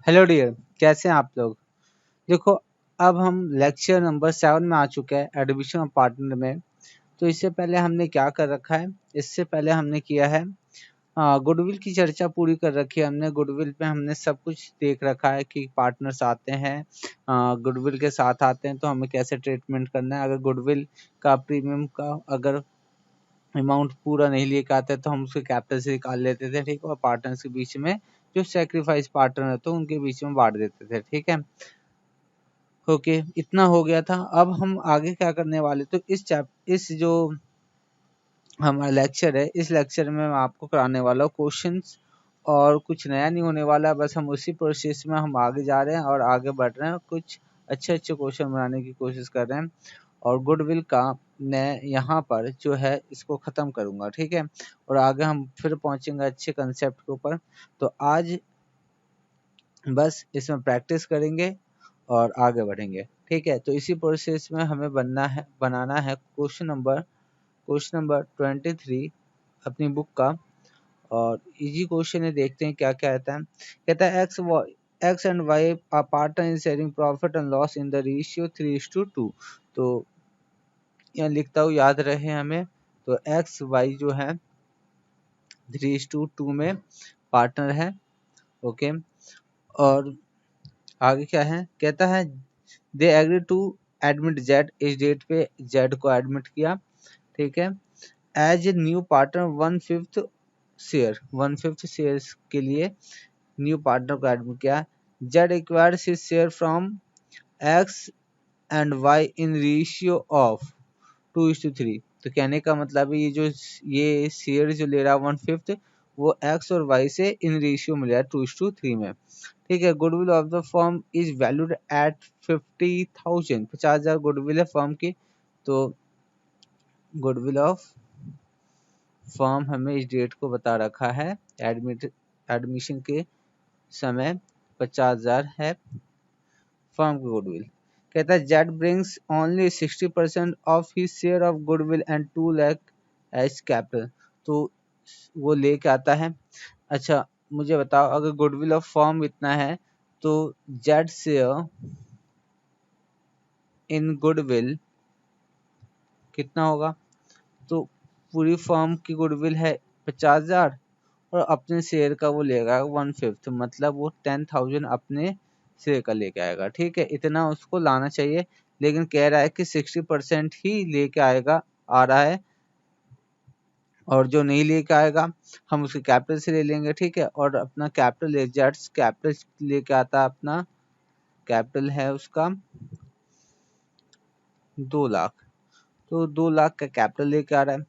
Hello dear, कैसे हैं आप लोग। देखो, अब हम लेक्चर नंबर 7 में आ चुके हैं एडमिशन ऑफ पार्टनर में। तो इससे पहले हमने क्या कर रखा है, इससे पहले हमने किया है गुडविल की चर्चा पूरी कर रखी है हमने। गुडविल पे हमने सब कुछ देख रखा है कि पार्टनर्स आते हैं, गुडविल के साथ आते हैं तो हमें कैसे ट्रीटमेंट करना है। अगर गुडविल का प्रीमियम का अगर अमाउंट पूरा नहीं लेके आते तो हम उसके कैपिटल से निकाल लेते थे, ठीक है, और पार्टनर्स के बीच में जो सेक्रीफाइस पार्टनर है तो उनके बीच में बांट देते थे, ठीक है। ओके, इतना हो गया था। अब हम आगे क्या करने वाले, तो इस जो हमारा लेक्चर है, इस लेक्चर में मैं आपको कराने वाला हूँ क्वेश्चंस, और कुछ नया नहीं होने वाला है। बस हम उसी प्रोसेस में हम आगे जा रहे हैं और आगे बढ़ रहे हैं, कुछ अच्छे अच्छे क्वेश्चन बनाने की कोशिश कर रहे हैं। और गुडविल का मैं यहाँ पर जो है इसको ख़त्म करूँगा, ठीक है, और आगे हम फिर पहुँचेंगे अच्छे कंसेप्ट के ऊपर। तो आज बस इसमें प्रैक्टिस करेंगे और आगे बढ़ेंगे, ठीक है। तो इसी प्रोसेस में हमें बनाना है क्वेश्चन नंबर 23 अपनी बुक का। और इजी क्वेश्चन है, देखते हैं क्या क्या आता है। कहता है X and Y are partner in sharing profit and loss in the ratio 3:2। तो यहाँ लिखता हूँ, याद रहे हमें। तो एक्स वाई जो है 3:2 में पार्टनर है, ओके। और आगे क्या है, कहता है they agree to admit Z, इस डेट पे जेड को एडमिट किया, ठीक है। As a new partner 1/5 share के लिए न्यू पार्टनर को एडमिट किया। Z acquires his share from X and Y in ratio of 2:3। तो कहने का मतलब है ये शेयर जो ले रहा है 1/5, वो एक्स और वाई से इन रेशियो में ले रहा है 2:3 में, ठीक है। Goodwill of the firm is valued at 50,000, 50,000 goodwill है फर्म की। तो गुडविल ऑफ फर्म हमें इस डेट को बता रखा है, एडमिशन के समय 50,000 है फर्म की गुडविल। कहता है Z brings only 60% of his share of goodwill and 2 lakh as capital. तो वो लेके आता है। अच्छा, मुझे बताओ, अगर गुडविल ऑफ फर्म इतना है तो जेड शेयर इन गुडविल कितना होगा। तो पूरी फर्म की गुडविल है 50,000 और अपने शेयर का वो लेगा 1/5, मतलब वो 10,000 अपने शेयर का लेके आएगा, ठीक है। इतना उसको लाना चाहिए, लेकिन कह रहा है कि 60% ही लेके आएगा, आ रहा है। और जो नहीं लेके आएगा हम उसके कैपिटल से ले लेंगे, ठीक है। और अपना कैपिटल एजेट्स कैपिटल लेके आता है, अपना कैपिटल है उसका 2 लाख। तो 2 लाख का कैपिटल लेके आ रहा है।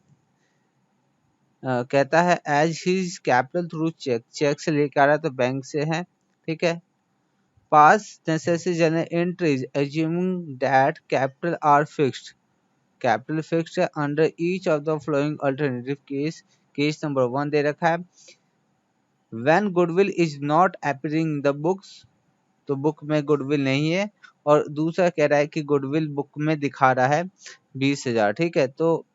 कहता है as his capital through cheque से लेके आ रहा है तो बैंक से है, ठीक है। Pass necessary general entries assuming that capital are fixed, capital fixed है under each of the following alternative case. Case number 1 दे रखा है, when goodwill is not appearing in the books, तो बुक में गुडविल नहीं है। और दूसरा कह रहा है कि गुडविल बुक में दिखा रहा है 20,000, ठीक है। तो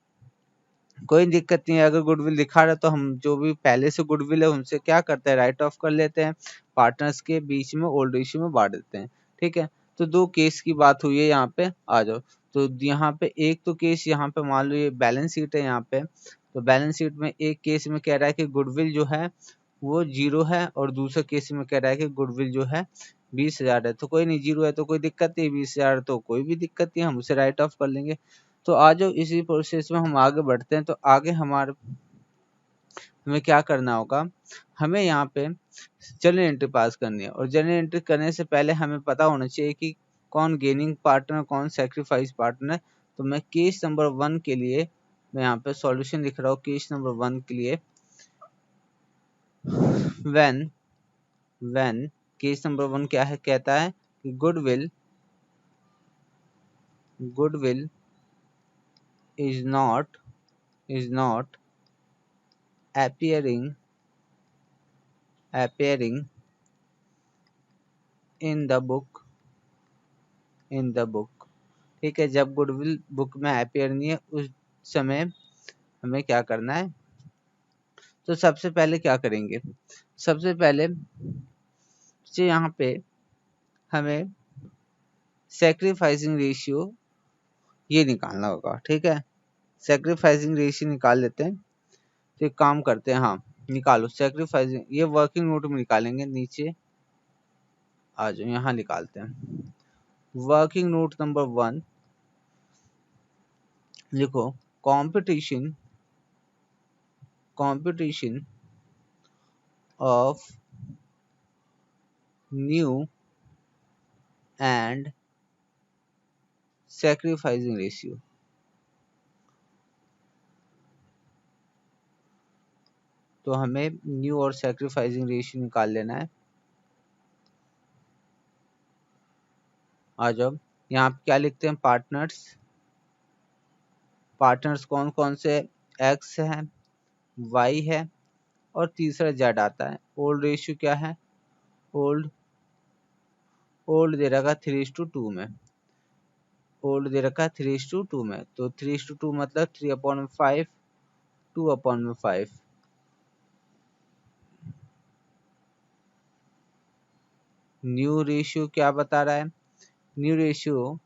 कोई दिक्कत नहीं है, अगर गुडविल दिखा रहा है तो हम जो भी पहले से गुडविल है उनसे क्या करते हैं, राइट ऑफ कर लेते हैं, पार्टनर्स के बीच में ओल्ड इश्यू में बांट देते हैं, ठीक है। तो 2 केस की बात हुई है, यहाँ पे आ जाओ। तो यहाँ पे एक तो केस, यहाँ पे मान लो ये बैलेंस शीट है यहाँ पे। तो बैलेंस शीट में एक केस में कह रहा है कि गुडविल जो है वो 0 है, और दूसरे केस में कह रहा है कि गुडविल जो है 20,000 है। तो कोई नहीं, 0 है तो कोई दिक्कत नहीं, 20,000 तो कोई भी दिक्कत नहीं, हम उसे राइट ऑफ कर लेंगे। तो आ जाओ, इसी प्रोसेस में हम आगे बढ़ते हैं। तो आगे हमें क्या करना होगा, हमें यहाँ पे जर्नल एंट्री पास करनी है। और जर्नल एंट्री करने से पहले हमें पता होना चाहिए कि कौन गेनिंग पार्टनर, कौन सेक्रीफाइस पार्टनर। तो मैं केस नंबर 1 के लिए मैं यहाँ पे सॉल्यूशन लिख रहा हूँ। केस नंबर 1 के लिए व्हेन केस नंबर 1 क्या है, कहता है कि goodwill is not appearing in the book, ठीक है। जब गुडविल बुक में अपीयर नहीं है उस समय हमें क्या करना है। तो सबसे पहले क्या करेंगे, सबसे पहले तो यहाँ पे हमें सैक्रिफाइसिंग रेशियो ये निकालना होगा, ठीक है। सैक्रिफाइसिंग रेशियो निकाल लेते हैं। तो एक काम करते हैं, हाँ निकालो सैक्रिफाइसिंग, ये वर्किंग नोट में निकालेंगे। नीचे आ जाओ, यहाँ निकालते हैं। वर्किंग नोट नंबर 1 लिखो, competition of new and sacrificing ratio. तो हमें न्यू और सैक्रिफाइसिंग रेशियो निकाल लेना है। आ जाओ, यहाँ पे क्या लिखते हैं, पार्टनर्स कौन कौन से, एक्स है, वाई है और तीसरा जेड आता है। ओल्ड रेशियो क्या है, ओल्ड दे रखा 3:2 में, ओल्ड दे रखा 3:2 में। तो 3:2 मतलब 3/5, 2/5। न्यू रेशियो क्या बता रहा है, न्यू रेशियो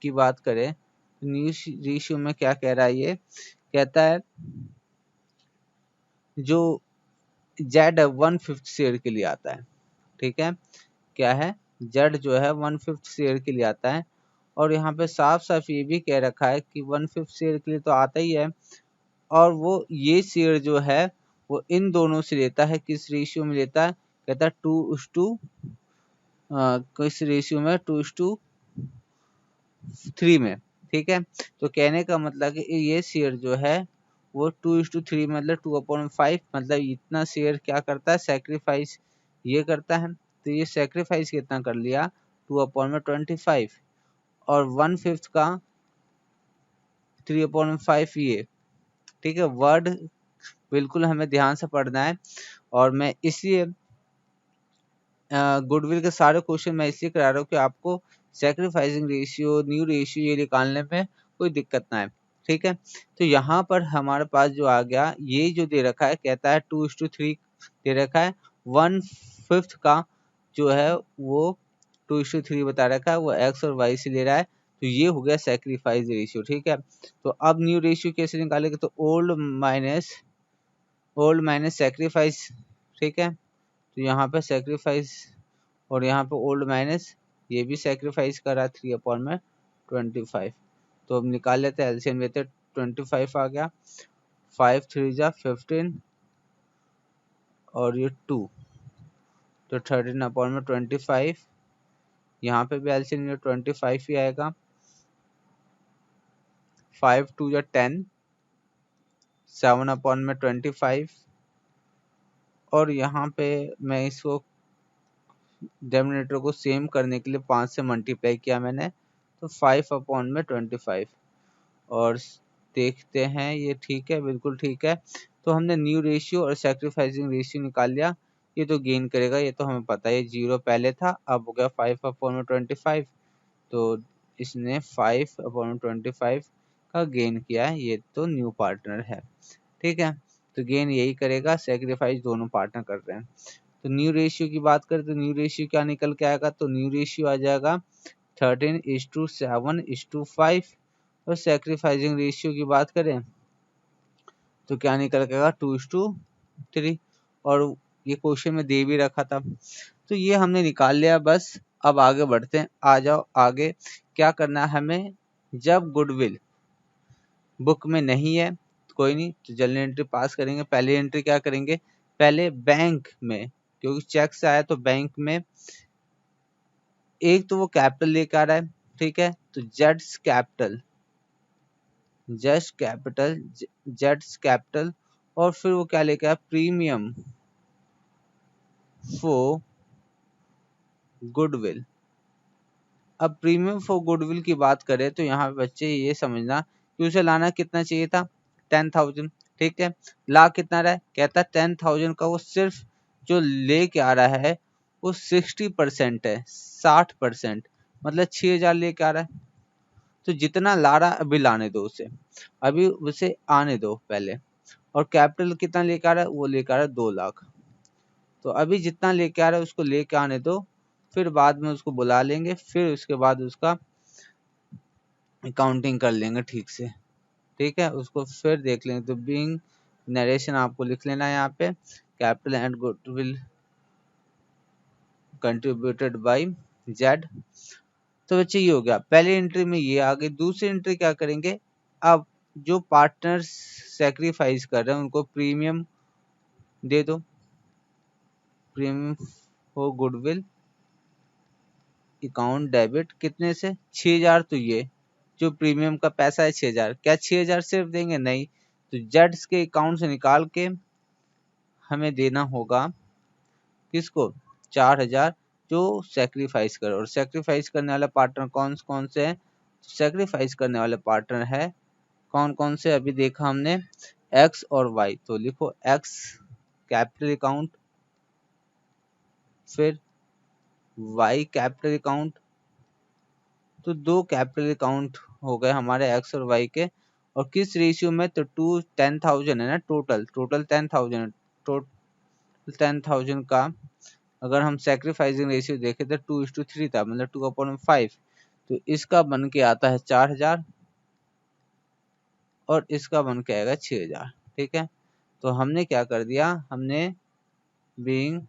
की बात करें, न्यू रेशियो में क्या कह रहा है, ये कहता है जो जेड 1/5 शेयर के लिए आता है, ठीक है। क्या है, जेड जो है 1/5 शेयर के लिए आता है। और यहाँ पे साफ साफ ये भी कह रखा है कि 1/5 शेयर के लिए तो आता ही है, और वो ये शेयर जो है वो इन दोनों से लेता है। किस रेशियो में लेता है, कहता है 2:, किस रेशियो में, 2:3 में, ठीक है। तो कहने का मतलब कि ये शेयर जो है वो 2:3 मतलब 2/5, मतलब इतना शेयर क्या करता है, सैक्रिफाइस ये करता है। तो ये सैक्रिफाइस कितना कर लिया, 2/25, और 1/5 का 3/5 ये, ठीक है। वर्ड बिल्कुल हमें ध्यान से पढ़ना है। और मैं इसलिए गुडविल के सारे क्वेश्चन मैं इसलिए करा रहा हूँ कि आपको सैक्रिफाइसिंग रेशियो, न्यू रेशियो ये निकालने में कोई दिक्कत ना है, ठीक है। तो यहाँ पर हमारे पास जो आ गया, ये जो दे रखा है, कहता है 2:3 दे रखा है, 1/5 का जो है वो 2:3 बता रखा है, वो एक्स और वाई से ले रहा है। तो ये हो गया सैक्रिफाइस रेशियो, ठीक है। तो अब न्यू रेशियो कैसे निकालेंगे, तो ओल्ड माइनस सैक्रिफाइस, ठीक है। तो यहाँ पे सैक्रिफाइस और यहाँ पे ओल्ड माइनस, ये भी सैक्रिफाइस करा 3/25। तो अब निकाल लेते हैं, एलसीएम लेते हैं, 25 आ गया, 5 3 जा 15 और ये 2, तो 13/25। यहाँ पे भी एलसीएम 25 ही आएगा, 5 2 जा 10, 7/25। और यहाँ पे मैं इसको डिनोमिनेटर को सेम करने के लिए 5 से मल्टीप्लाई किया मैंने, तो 5/25। और देखते हैं ये ठीक है, बिल्कुल ठीक है। तो हमने न्यू रेशियो और सैक्रिफाइसिंग रेशियो निकाल लिया। ये तो गेन करेगा, ये तो हमें पता है, 0 पहले था, अब हो गया 5/25। तो इसने 5/25 का गेन किया है, ये तो न्यू पार्टनर है, ठीक है। तो गेन यही करेगा, सैक्रिफाइस दोनों पार्टनर कर रहे हैं। तो न्यू रेशियो की बात करें तो न्यू रेशियो क्या निकल के आएगा, तो न्यू रेशियो आ जाएगा 13:7:5। और सैक्रिफाइसिंग रेशियो की बात करें तो क्या निकल के आएगा, 2:3। और ये क्वेश्चन में दे भी रखा था। तो ये हमने निकाल लिया, बस अब आगे बढ़ते हैं। आ जाओ आगे, क्या करना है हमें, जब गुडविल बुक में नहीं है कोई नहीं, तो जर्नल एंट्री पास करेंगे। पहली एंट्री क्या करेंगे, पहले बैंक में, क्योंकि चेक से आया तो बैंक में एक तो वो कैपिटल लेकर आ रहा है, ठीक है। तो जेड्स कैपिटल और फिर वो क्या लेकर आया, प्रीमियम फॉर गुडविल। अब प्रीमियम फॉर गुडविल की बात करें तो यहाँ पे बच्चे ये समझना कि उसे लाना कितना चाहिए था, 10,000, ठीक है। ला कितना रहा है, कहता है 10,000 का वो सिर्फ जो लेके आ रहा है वो 60% है, 60%, मतलब 6,000 लेके आ रहा है। तो जितना ला रहा है अभी लाने दो उसे, अभी उसे आने दो पहले। और कैपिटल कितना लेकर आ रहा है, वो लेकर आ रहा है 2 लाख। तो अभी जितना लेके आ रहा है उसको लेके आने दो, फिर बाद में उसको बुला लेंगे, फिर उसके बाद उसका अकाउंटिंग कर लेंगे ठीक से। ठीक है, उसको फिर देख लेंगे। तो बीइंग नरेशन आपको लिख लेना है यहाँ पे, capital and goodwill contributed bye Z. तो बच्चे ये हो गया, पहली एंट्री में ये आ गई। दूसरी एंट्री क्या करेंगे, अब जो पार्टनर्स सेक्रीफाइस कर रहे हैं उनको प्रीमियम दे दो, प्रीमियम हो गुडविल अकाउंट डेबिट कितने से 6000। तो ये जो प्रीमियम का पैसा है 6000, क्या 6000 सिर्फ देंगे, नहीं, तो जेड्स के अकाउंट से निकाल के हमें देना होगा किसको, 4000 जो सेक्रीफाइस करो। और सेक्रीफाइस करने वाला पार्टनर कौन कौन से है, सेक्रीफाइस करने वाले पार्टनर है कौन कौन से, अभी देखा हमने एक्स और वाई। तो लिखो एक्स कैपिटल अकाउंट, फिर वाई कैपिटल अकाउंट। तो दो कैपिटल अकाउंट हो गए हमारे एक्स और वाई के। और किस रेशियो में, तो 10,000 है ना, टोटल 10,000, टोटल 10,000 का अगर हम सेक्रीफाइसिंग रेशियो देखें तो 2:3 था, मतलब 2/5। तो इसका बन के आता है 4000 और इसका बन के आएगा 6000। ठीक है, तो हमने क्या कर दिया, हमने बीइंग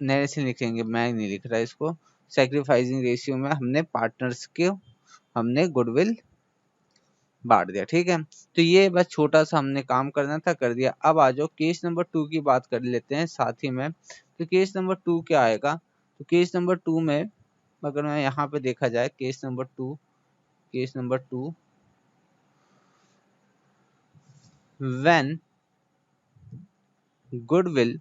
नरेशन लिखेंगे, मैं नहीं लिख रहा इसको, सेक्रीफाइसिंग रेशियो में हमने पार्टनर्स के हमने गुडविल बांट दिया। ठीक है, तो ये बस छोटा सा हमने काम करना था, कर दिया। अब आ जाओ केस नंबर 2 की बात कर लेते हैं साथ ही में। तो केस नंबर 2 क्या आएगा, तो केस नंबर 2 में अगर मैं यहाँ पे देखा जाए, case number two when goodwill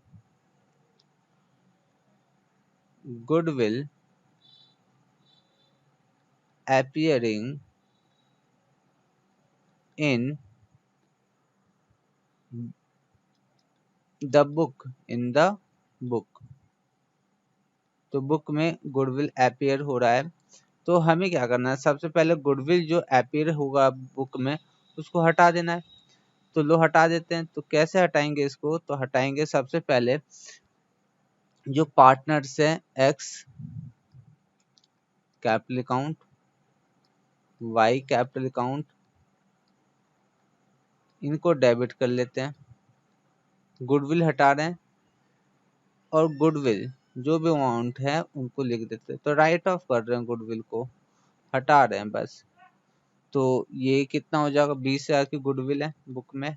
appearing in the book, तो बुक में गुडविल अपीयर हो रहा है। तो हमें क्या करना है, सबसे पहले गुडविल जो अपीयर होगा बुक में उसको हटा देना है। तो लो हटा देते हैं। तो कैसे हटाएंगे इसको, तो हटाएंगे सबसे पहले जो पार्टनर्स है X capital account, Y capital account, इनको डेबिट कर लेते हैं, गुडविल हटा रहे हैं, और गुडविल जो भी अमाउंट है उनको लिख देते हैं। तो राइट ऑफ कर रहे हैं, गुडविल को हटा रहे हैं बस। तो ये कितना हो जाएगा, 20,000 की गुडविल है बुक में।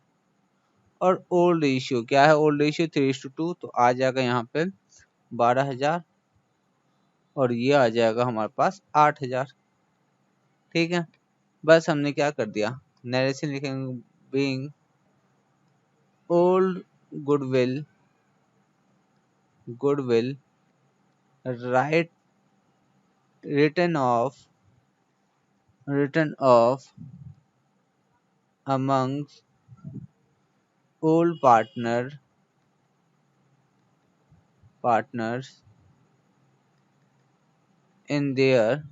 और ओल्ड रेशियो क्या है, ओल्ड रेशियो 3:2, तो आ जाएगा यहाँ पे 12,000 और ये आ जाएगा हमारे पास 8,000। ठीक है, बस हमने क्या कर दिया, नरेशन लिखेंगे being old goodwill right return of amongst old partners in their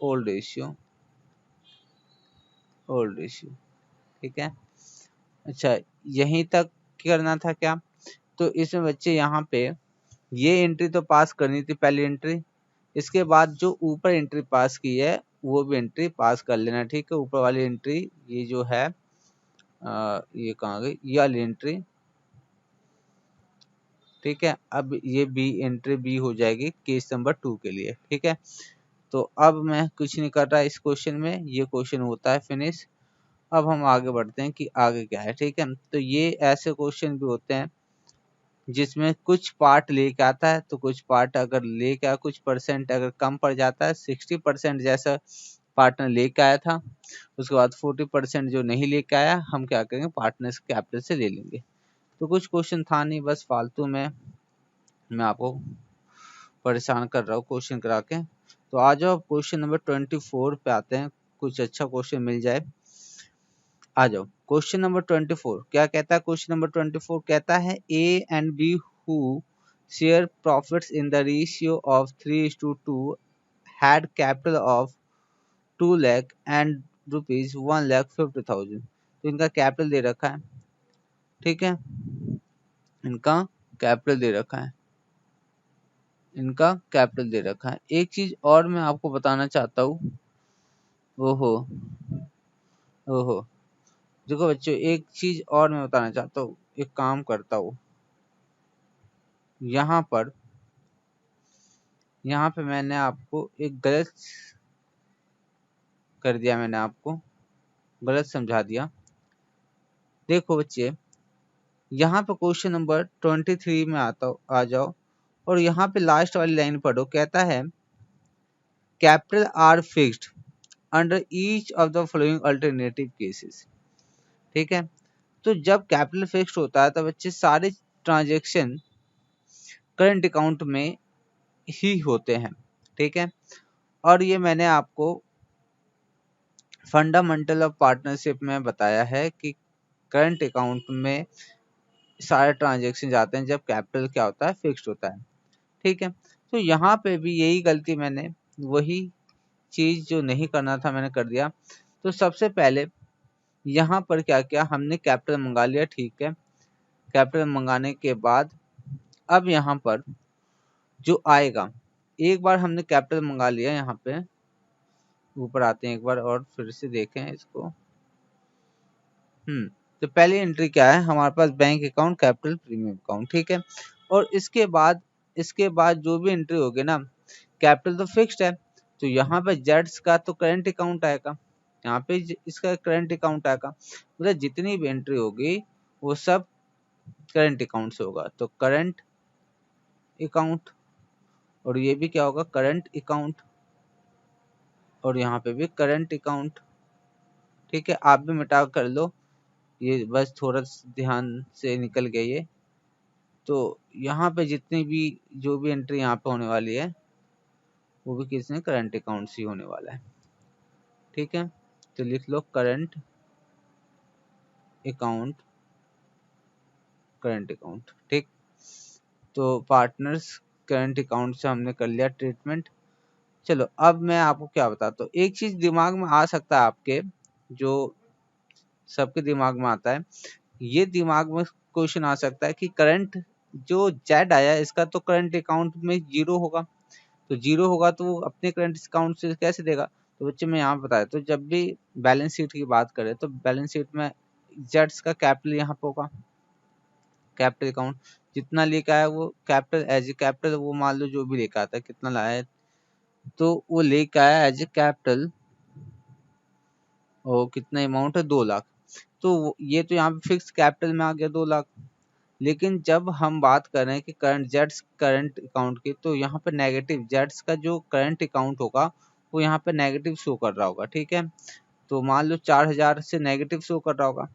old ratio। ठीक है, अच्छा यहीं तक करना था क्या। तो इसमें बच्चे यहाँ पे ये एंट्री तो पास करनी थी, पहली एंट्री। इसके बाद जो ऊपर एंट्री पास की है वो भी एंट्री पास कर लेना। ठीक है, ऊपर वाली एंट्री ये जो है ये कहाँ गई, ये वाली एंट्री। ठीक है, अब ये बी एंट्री बी हो जाएगी केस नंबर 2 के लिए। ठीक है, तो अब मैं कुछ नहीं कर रहा इस क्वेश्चन में, ये क्वेश्चन होता है फिनिश। अब हम आगे बढ़ते हैं कि आगे क्या है। ठीक है, तो ये ऐसे क्वेश्चन भी होते हैं जिसमें कुछ पार्ट लेके आता है, तो कुछ पार्ट अगर लेके आया, कुछ परसेंट अगर कम पड़ जाता है, 60% जैसा पार्टनर लेके आया था, उसके बाद 40% जो नहीं लेके आया हम क्या करेंगे, पार्टनर्स कैपिटल से ले लेंगे। तो कुछ क्वेश्चन था नहीं, बस फालतू में मैं आपको परेशान कर रहा हूँ क्वेश्चन करा के। तो आ जाओ क्वेश्चन नंबर 24 पे आते हैं, कुछ अच्छा क्वेश्चन मिल जाए। आ जाओ क्वेश्चन नंबर 24 क्या कहता है, क्वेश्चन नंबर 24 कहता है A and B who share profits in the ratio of 3:2 had capital of 2 lakh and ₹1,50,000। तो इनका कैपिटल दे रखा है, ठीक है, इनका कैपिटल दे रखा है, इनका कैपिटल दे रखा है। एक चीज और मैं आपको बताना चाहता हूँ। ओहो ओहो, देखो बच्चों, एक चीज और मैं बताना चाहता हूँ। एक काम करता हूँ, यहाँ पर यहाँ पे मैंने आपको एक गलत कर दिया, मैंने आपको गलत समझा दिया। देखो बच्चे, यहाँ पे क्वेश्चन नंबर 23 में आ जाओ और यहाँ पे लास्ट वाली लाइन पढ़ो। कहता है capital are fixed under each of the following alternative cases. ठीक है, तो जब कैपिटल फिक्स्ड होता है तो बच्चे सारे ट्रांजेक्शन करंट अकाउंट में ही होते हैं। ठीक है, और ये मैंने आपको फंडामेंटल ऑफ पार्टनरशिप में बताया है कि करंट अकाउंट में सारे ट्रांजेक्शन जाते हैं जब कैपिटल क्या होता है, फिक्स्ड होता है। ठीक है, तो यहाँ पे भी यही गलती, मैंने वही चीज जो नहीं करना था मैंने कर दिया। तो सबसे पहले यहाँ पर क्या किया, हमने कैपिटल मंगा लिया। ठीक है, कैपिटल मंगाने के बाद अब यहाँ पर जो आएगा, एक बार हमने कैपिटल मंगा लिया, यहाँ पे ऊपर आते हैं एक बार और फिर से देखें इसको। तो पहली एंट्री क्या है हमारे पास, bank account capital premium account. ठीक है, और इसके बाद जो भी एंट्री होगी ना, कैपिटल तो फिक्स्ड है, तो यहाँ पे जेड्स का तो करंट अकाउंट आएगा, यहाँ पे इसका करंट अकाउंट आएगा, मतलब जितनी भी एंट्री होगी वो सब करंट अकाउंट से होगा। तो करंट अकाउंट, और ये भी क्या होगा, करंट अकाउंट, और यहाँ पे भी करंट अकाउंट। ठीक है, आप भी मिटा कर लो, ये बस थोड़ा ध्यान से निकल गया ये। तो यहाँ पे जितनी भी जो भी एंट्री यहाँ पे होने वाली है वो भी किसने, करंट अकाउंट से होने वाला है। ठीक है, तो लिख लो करंट अकाउंट, करंट अकाउंट। ठीक, तो पार्टनर्स करंट अकाउंट से हमने कर लिया ट्रीटमेंट। चलो अब मैं आपको क्या बताता हूँ, एक चीज दिमाग में आ सकता है आपके, जो सबके दिमाग में आता है, ये दिमाग में क्वेश्चन आ सकता है कि करंट जो जेड आया इसका तो करंट अकाउंट में जीरो होगा, तो जीरो होगा तो वो अपने करंट अकाउंट से कैसे देगा। तो बच्चे मैं यहाँ बताया, तो जब भी बैलेंस शीट की बात करें तो बैलेंस शीट में जेड्स का कैपिटल यहाँ पे होगा, कैपिटल अकाउंट जितना लेकर आया वो कैपिटल, एज ए कैपिटल वो मान लो जो भी लेकर आता है, कितना लाया है तो वो लेकर आया एज ए कैपिटल, और कितना अमाउंट है, 2 लाख। तो ये तो यहाँ पे फिक्स कैपिटल में आ गया 2 लाख। लेकिन जब हम बात कर रहे हैं कि करंट जेड्स करंट अकाउंट की, तो यहाँ पे नेगेटिव जेड्स का जो करंट अकाउंट होगा वो यहाँ पे नेगेटिव शो कर रहा होगा। ठीक है, तो मान लो 4,000 से नेगेटिव शो कर रहा होगा।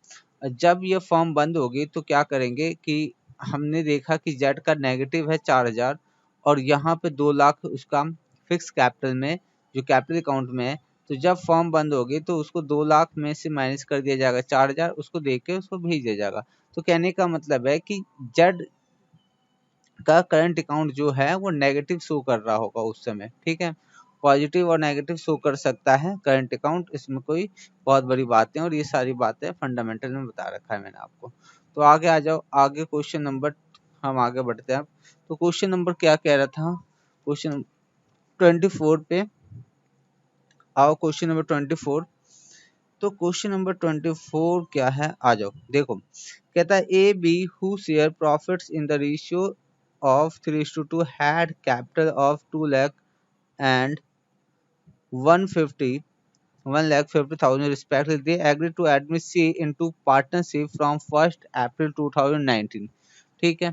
जब ये फॉर्म बंद होगी तो क्या करेंगे कि हमने देखा कि जेड का नेगेटिव है 4,000 और यहाँ पे 2 लाख उसका फिक्स कैपिटल में, जो कैपिटल अकाउंट में है। तो जब फॉर्म बंद होगी तो उसको 2 लाख में से माइनस कर दिया जाएगा 4,000, उसको देख के उसको भेज दिया जाएगा। तो कहने का मतलब है कि जेड का करंट अकाउंट जो है वो नेगेटिव शो कर रहा होगा उस समय। ठीक है, पॉजिटिव और नेगेटिव शो कर सकता है करंट अकाउंट, इसमें कोई बहुत बड़ी बात है, और ये सारी बातें फंडामेंटल में बता रखा है मैंने आपको। तो आगे आ जाओ, आगे क्वेश्चन नंबर, हम आगे बढ़ते हैं। तो क्वेश्चन नंबर क्या कह रहा था, क्वेश्चन 24 पे आओ। क्वेश्चन नंबर 24, तो क्वेश्चन नंबर 24 क्या है, आ जाओ देखो। कहता है A B who share profits in the ratio of 3:2 had capital of 2 lakh and 1,50,000 respectively. They agreed to admit C into partnership from 1st April 2019. ठीक है,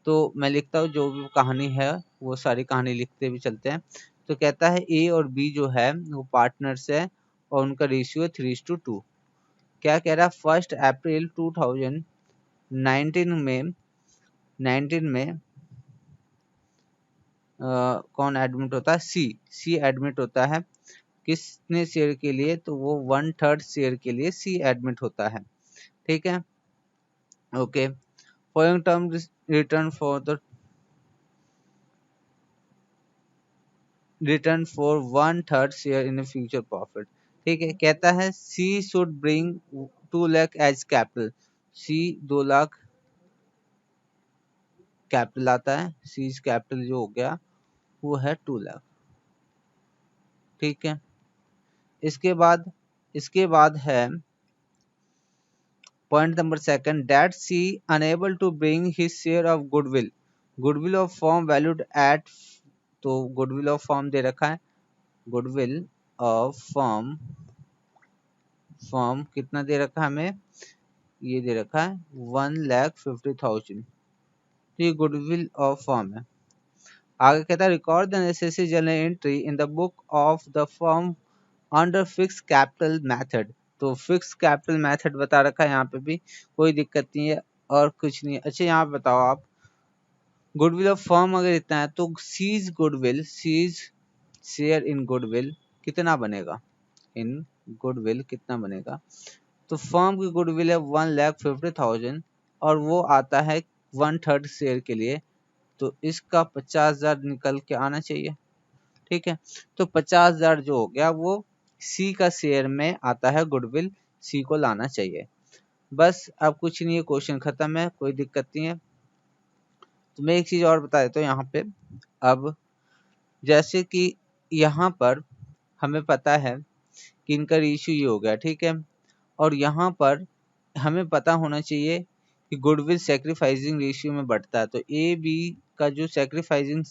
तो मैं लिखता हूँ जो भी कहानी है वो सारी कहानी लिखते भी चलते हैं। तो कहता है ए और बी जो है वो पार्टनर्स है और उनका रेशियो है 3:2। क्या कह रहा है, 1 अप्रैल 2019 में कौन एडमिट होता है, सी एडमिट होता है। किसने शेयर के लिए, तो वो 1/3 शेयर के लिए सी एडमिट होता है। ठीक है, okay. Following term return for 1/3 share in future profit. ठीक है, कहता है she should bring 2 lakh as capital. She 2 lakh capital आता है, सीज कैपिटल जो हो गया वो है 2 लाख। ठीक है, इसके बाद है point number second, that C unable to bring his share of goodwill, goodwill of firm valued at, तो गुडविल ऑफ फर्म दे रखा है, गुडविल ऑफ फर्म कितना दे रखा है हमें, ये दे रखा है 1,50,000, तो ये गुडविल ऑफ फर्म है। आगे कहता है record the necessary general entry in the book of the firm under fix capital method, तो फिक्स कैपिटल मेथड बता रखा है यहाँ पे भी, कोई दिक्कत नहीं है और कुछ नहीं है। अच्छा यहाँ बताओ आप, गुडविल ऑफ फर्म अगर इतना है तो C's goodwill, C's share in goodwill कितना बनेगा, इन गुडविल कितना बनेगा, तो फर्म की गुडविल है 1,50,000 और वो आता है 1/3 शेयर के लिए, तो इसका 50,000 निकल के आना चाहिए। ठीक है, तो 50,000 जो हो गया वो सी का शेयर में आता है, गुडविल सी को लाना चाहिए। बस अब कुछ नहीं है, क्वेश्चन खत्म है, कोई दिक्कत नहीं है। तो मैं एक चीज और बता देता हूँ यहाँ पे, अब जैसे कि यहाँ पर हमें पता है कि इनका रेशियो ये हो गया, ठीक है, और यहाँ पर हमें पता होना चाहिए कि गुडविल सैक्रिफाइसिंग रेशियो में बढ़ता है, तो ए बी का जो सैक्रिफाइसिंग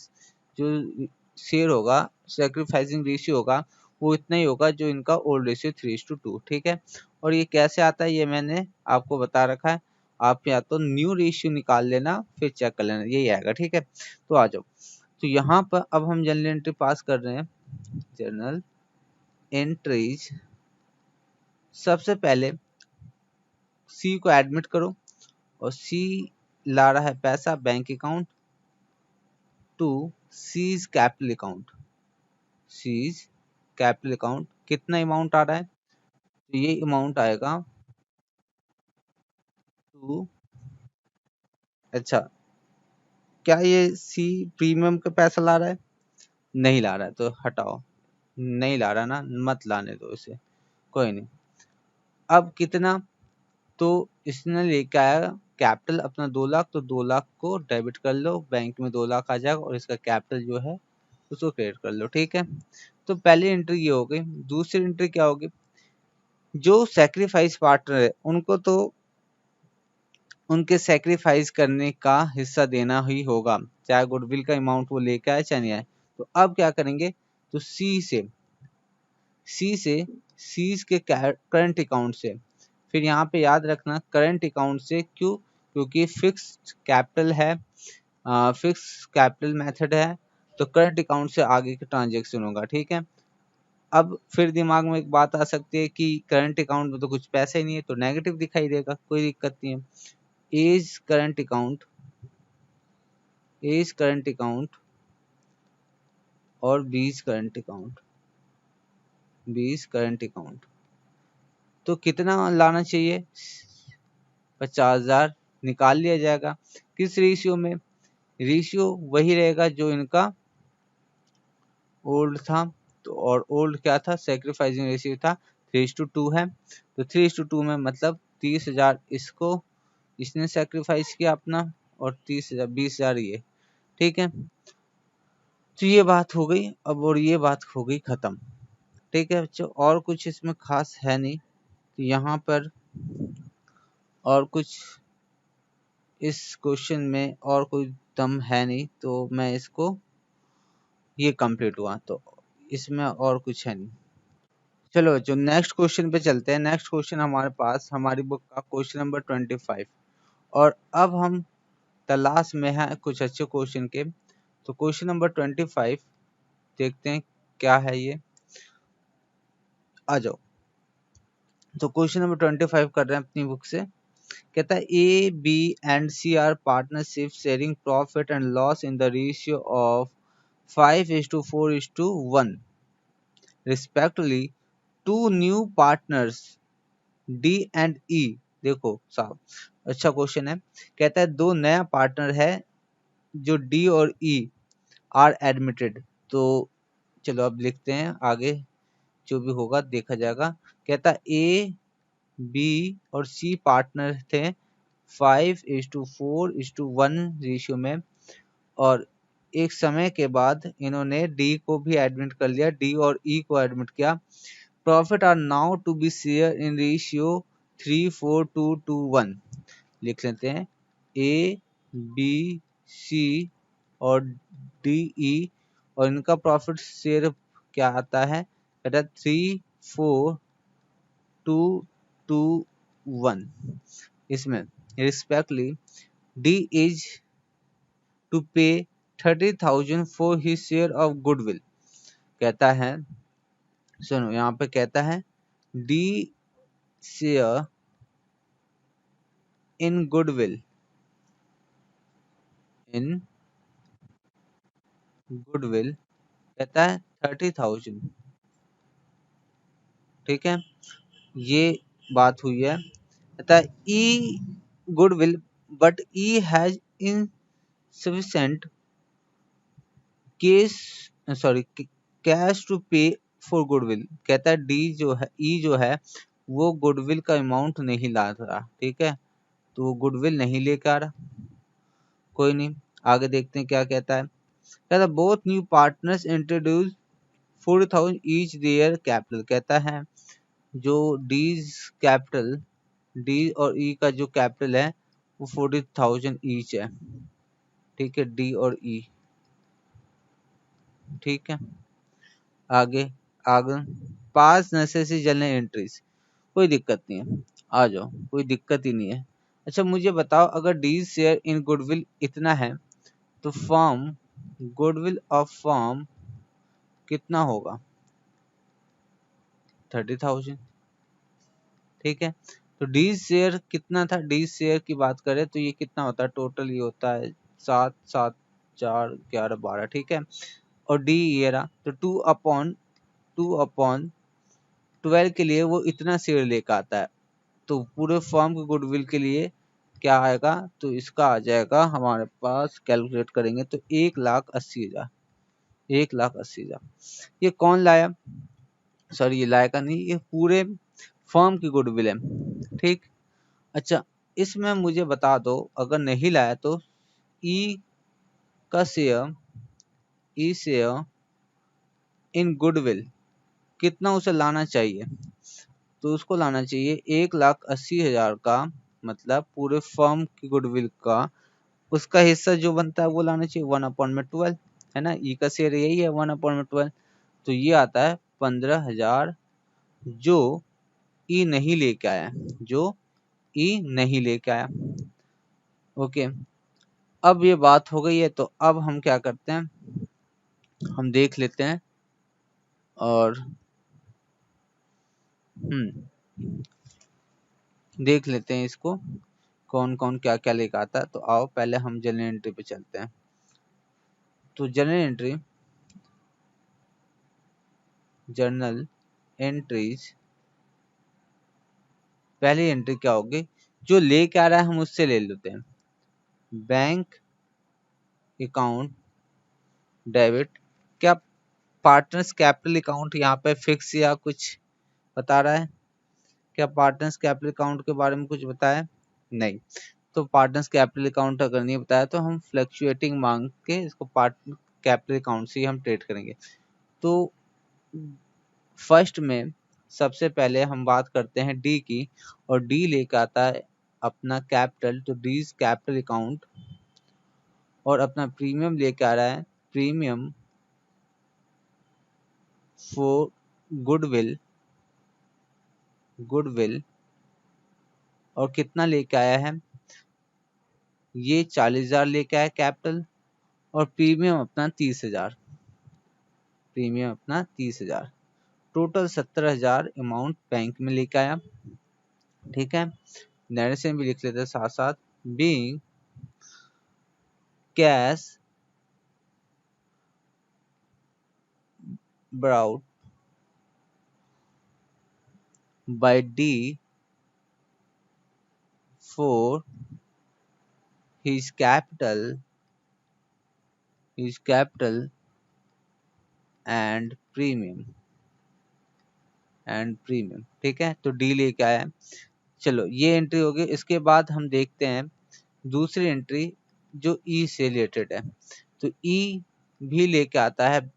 जो शेयर होगा, सैक्रिफाइसिंग रेशियो होगा, वो इतना ही होगा जो इनका ओल्ड रेशियो 3:2। ठीक है, और ये कैसे आता है ये मैंने आपको बता रखा है, आप या तो न्यू रेशियो निकाल लेना फिर चेक कर लेना, यही आएगा। ठीक है, तो आ जाओ, तो यहाँ पर अब हम जनरल एंट्री पास कर रहे हैं, जर्नल एंट्रीज। सबसे पहले सी को एडमिट करो, और सी ला रहा है पैसा bank account to C's capital account, C's capital account कितना अमाउंट आ रहा है, तो ये अमाउंट आएगा टू, अच्छा क्या ये सी प्रीमियम का पैसा ला रहा है, नहीं ला रहा है तो हटाओ, नहीं ला रहा ना, मत लाने दो इसे, कोई नहीं। अब कितना, तो इसने लेके आया कैपिटल अपना 2 लाख, तो 2 लाख को डेबिट कर लो, बैंक में 2 लाख आ जाएगा और इसका कैपिटल जो है उसको क्रिएट कर लो। ठीक है, तो पहली एंट्री ये हो गई। दूसरी एंट्री क्या होगी, जो सैक्रिफाइस पार्टनर है उनको तो उनके सैक्रिफाइस करने का हिस्सा देना ही होगा, चाहे गुडविल का अमाउंट वो लेके आए चाहे नहीं आए। तो अब क्या करेंगे, तो सी से सीज के करंट अकाउंट से, फिर यहाँ पे याद रखना करंट अकाउंट से, क्यों, क्योंकि फिक्स्ड कैपिटल है, फिक्स कैपिटल मेथड है, तो करंट अकाउंट से आगे का ट्रांजेक्शन होगा। ठीक है, अब फिर दिमाग में एक बात आ सकती है कि करंट अकाउंट में तो कुछ पैसे ही नहीं है, तो नेगेटिव दिखाई देगा, कोई दिक्कत नहीं है। A's current account, A's current account और B's current account, B's current account, तो कितना लाना चाहिए, 50,000 निकाल लिया जाएगा। किस रेशियो में, रेशियो वही रहेगा जो इनका ओल्ड था, तो और ओल्ड क्या था, सैक्रिफाइसिंग रेशियो था 3:2 है, तो 3:2 में मतलब 30,000 इसको, इसने सैक्रिफाइस किया अपना, और 30,000 20,000 ये। ठीक है, तो ये बात हो गई अब, और ये बात हो गई खत्म। ठीक है बच्चों, और कुछ इसमें खास है नहीं, तो यहाँ पर और कुछ इस क्वेश्चन में और कोई दम है नहीं, तो मैं इसको, ये कंप्लीट हुआ, तो इसमें और कुछ है नहीं। चलो बच्चों नेक्स्ट क्वेश्चन पे चलते हैं। नेक्स्ट क्वेश्चन हमारे पास हमारी बुक का क्वेश्चन नंबर 25, और अब हम तलाश में है कुछ अच्छे क्वेश्चन के। तो क्वेश्चन नंबर 25 देखते हैं क्या है ये, आ जाओ। तो क्वेश्चन नंबर 25 कर रहे हैं अपनी बुक से, कहता है A B and C are partnership sharing profit and loss in the ratio of 5:4:1 respectively. Two new partners D and E, देखो साहब अच्छा क्वेश्चन है, कहता है दो नया पार्टनर है जो D और E आर एडमिटेड। तो चलो अब लिखते हैं आगे जो भी होगा देखा जाएगा। कहता ए बी और सी पार्टनर थे 5:4:1 रेशियो में, और एक समय के बाद इन्होंने डी को भी एडमिट कर लिया, डी और ई को एडमिट किया। Profit are now to be share in ratio 3:4:2:1। लिख लेते हैं ए बी सी और डी ई, और इनका प्रॉफिट शेयर क्या आता है, कहता है 3:4:2:1। इसमें रिस्पेक्टली डी इज टू पे 30,000 for his share of goodwill. कहता है, सुनो यहाँ पे कहता है D share in goodwill, in goodwill कहता है 30,000। ठीक है, ये बात हुई है। कहता है E goodwill but E has insufficient cash to pay for goodwill. कहता है डी जो है, ई जो है वो गुडविल का अमाउंट नहीं ला रहा। ठीक है, तो वो गुडविल नहीं लेकर आ रहा। कोई नहीं, आगे देखते हैं क्या कहता है। कहता है both new partners introduce 40,000 each their capital. कहता है जो डीज कैपिटल, डी और ई का जो कैपिटल है वो 40,000 ईच है। ठीक है, डी और ई। ठीक है, आगे आगे पास नेसेसरी जर्नल एंट्रीज, कोई दिक्कत नहीं है, आ जाओ, कोई दिक्कत ही नहीं है। अच्छा मुझे बताओ, अगर डी शेयर इन गुडविल इतना है तो फर्म गुडविल ऑफ फर्म कितना होगा, 30,000। ठीक है, तो डी शेयर कितना था, डी शेयर की बात करें तो ये कितना होता है, टोटल ये होता है 7, 7, 4, 11, 12। ठीक है, और डी ये रहा, तो 2/12 के लिए वो इतना शेयर लेकर आता है। तो पूरे फर्म के गुडविल के लिए क्या आएगा, तो इसका आ जाएगा हमारे पास, कैलकुलेट करेंगे तो 1,80,000, 1,80,000। ये कौन लाया, सॉरी ये लाया का नहीं, ये पूरे फर्म की गुडविल है। ठीक, अच्छा इसमें मुझे बता दो, अगर नहीं लाया तो ई का share, E share in goodwill कितना उसे लाना चाहिए, तो उसको लाना चाहिए 1,80,000 का, मतलब पूरे फर्म की गुडविल का उसका हिस्सा जो बनता है वो लाना चाहिए 1/12, है ना। ई का शेयर यही है 1/12, तो ये आता है 15,000 जो ई नहीं लेके आया, जो ई नहीं लेके आया। ओके, अब ये बात हो गई है, तो अब हम क्या करते हैं, हम देख लेते हैं और देख लेते हैं इसको कौन कौन क्या क्या लेकर आता है। तो आओ पहले हम जर्नल एंट्री पे चलते हैं। तो जर्नल एंट्रीज, पहली एंट्री क्या होगी, जो लेके आ रहा है हम उससे ले लेते हैं। बैंक अकाउंट डेबिट, क्या पार्टनर्स कैपिटल अकाउंट यहाँ पे फिक्स या कुछ बता रहा है, क्या पार्टनर्स कैपिटल अकाउंट के बारे में कुछ बताया, नहीं। तो पार्टनर्स कैपिटल अकाउंट अगर नहीं बताया तो हम फ्लक्चुएटिंग मांग के इसको पार्टनर कैपिटल अकाउंट से ही हम ट्रेड करेंगे। तो फर्स्ट में सबसे पहले हम बात करते हैं डी की, और डी लेकर आता है अपना कैपिटल, तो डीज कैपिटल अकाउंट, और अपना प्रीमियम लेके आ रहा है, प्रीमियम फॉर गुडविल, गुडविल, और कितना लेके आया है, ये 40,000 लेके आया कैपिटल, और प्रीमियम अपना 30,000, प्रीमियम अपना 30,000, टोटल 17,000 अमाउंट बैंक में लेके आया। ठीक है, नरेशन भी लिख लेते हैं साथ साथ, being cash brought by D for his capital and premium, and premium. ठीक है, तो डी लेके आया है। चलो ये एंट्री हो गई। इसके बाद हम देखते हैं दूसरी एंट्री जो ई से रिलेटेड है। तो ई भी लेके आता है,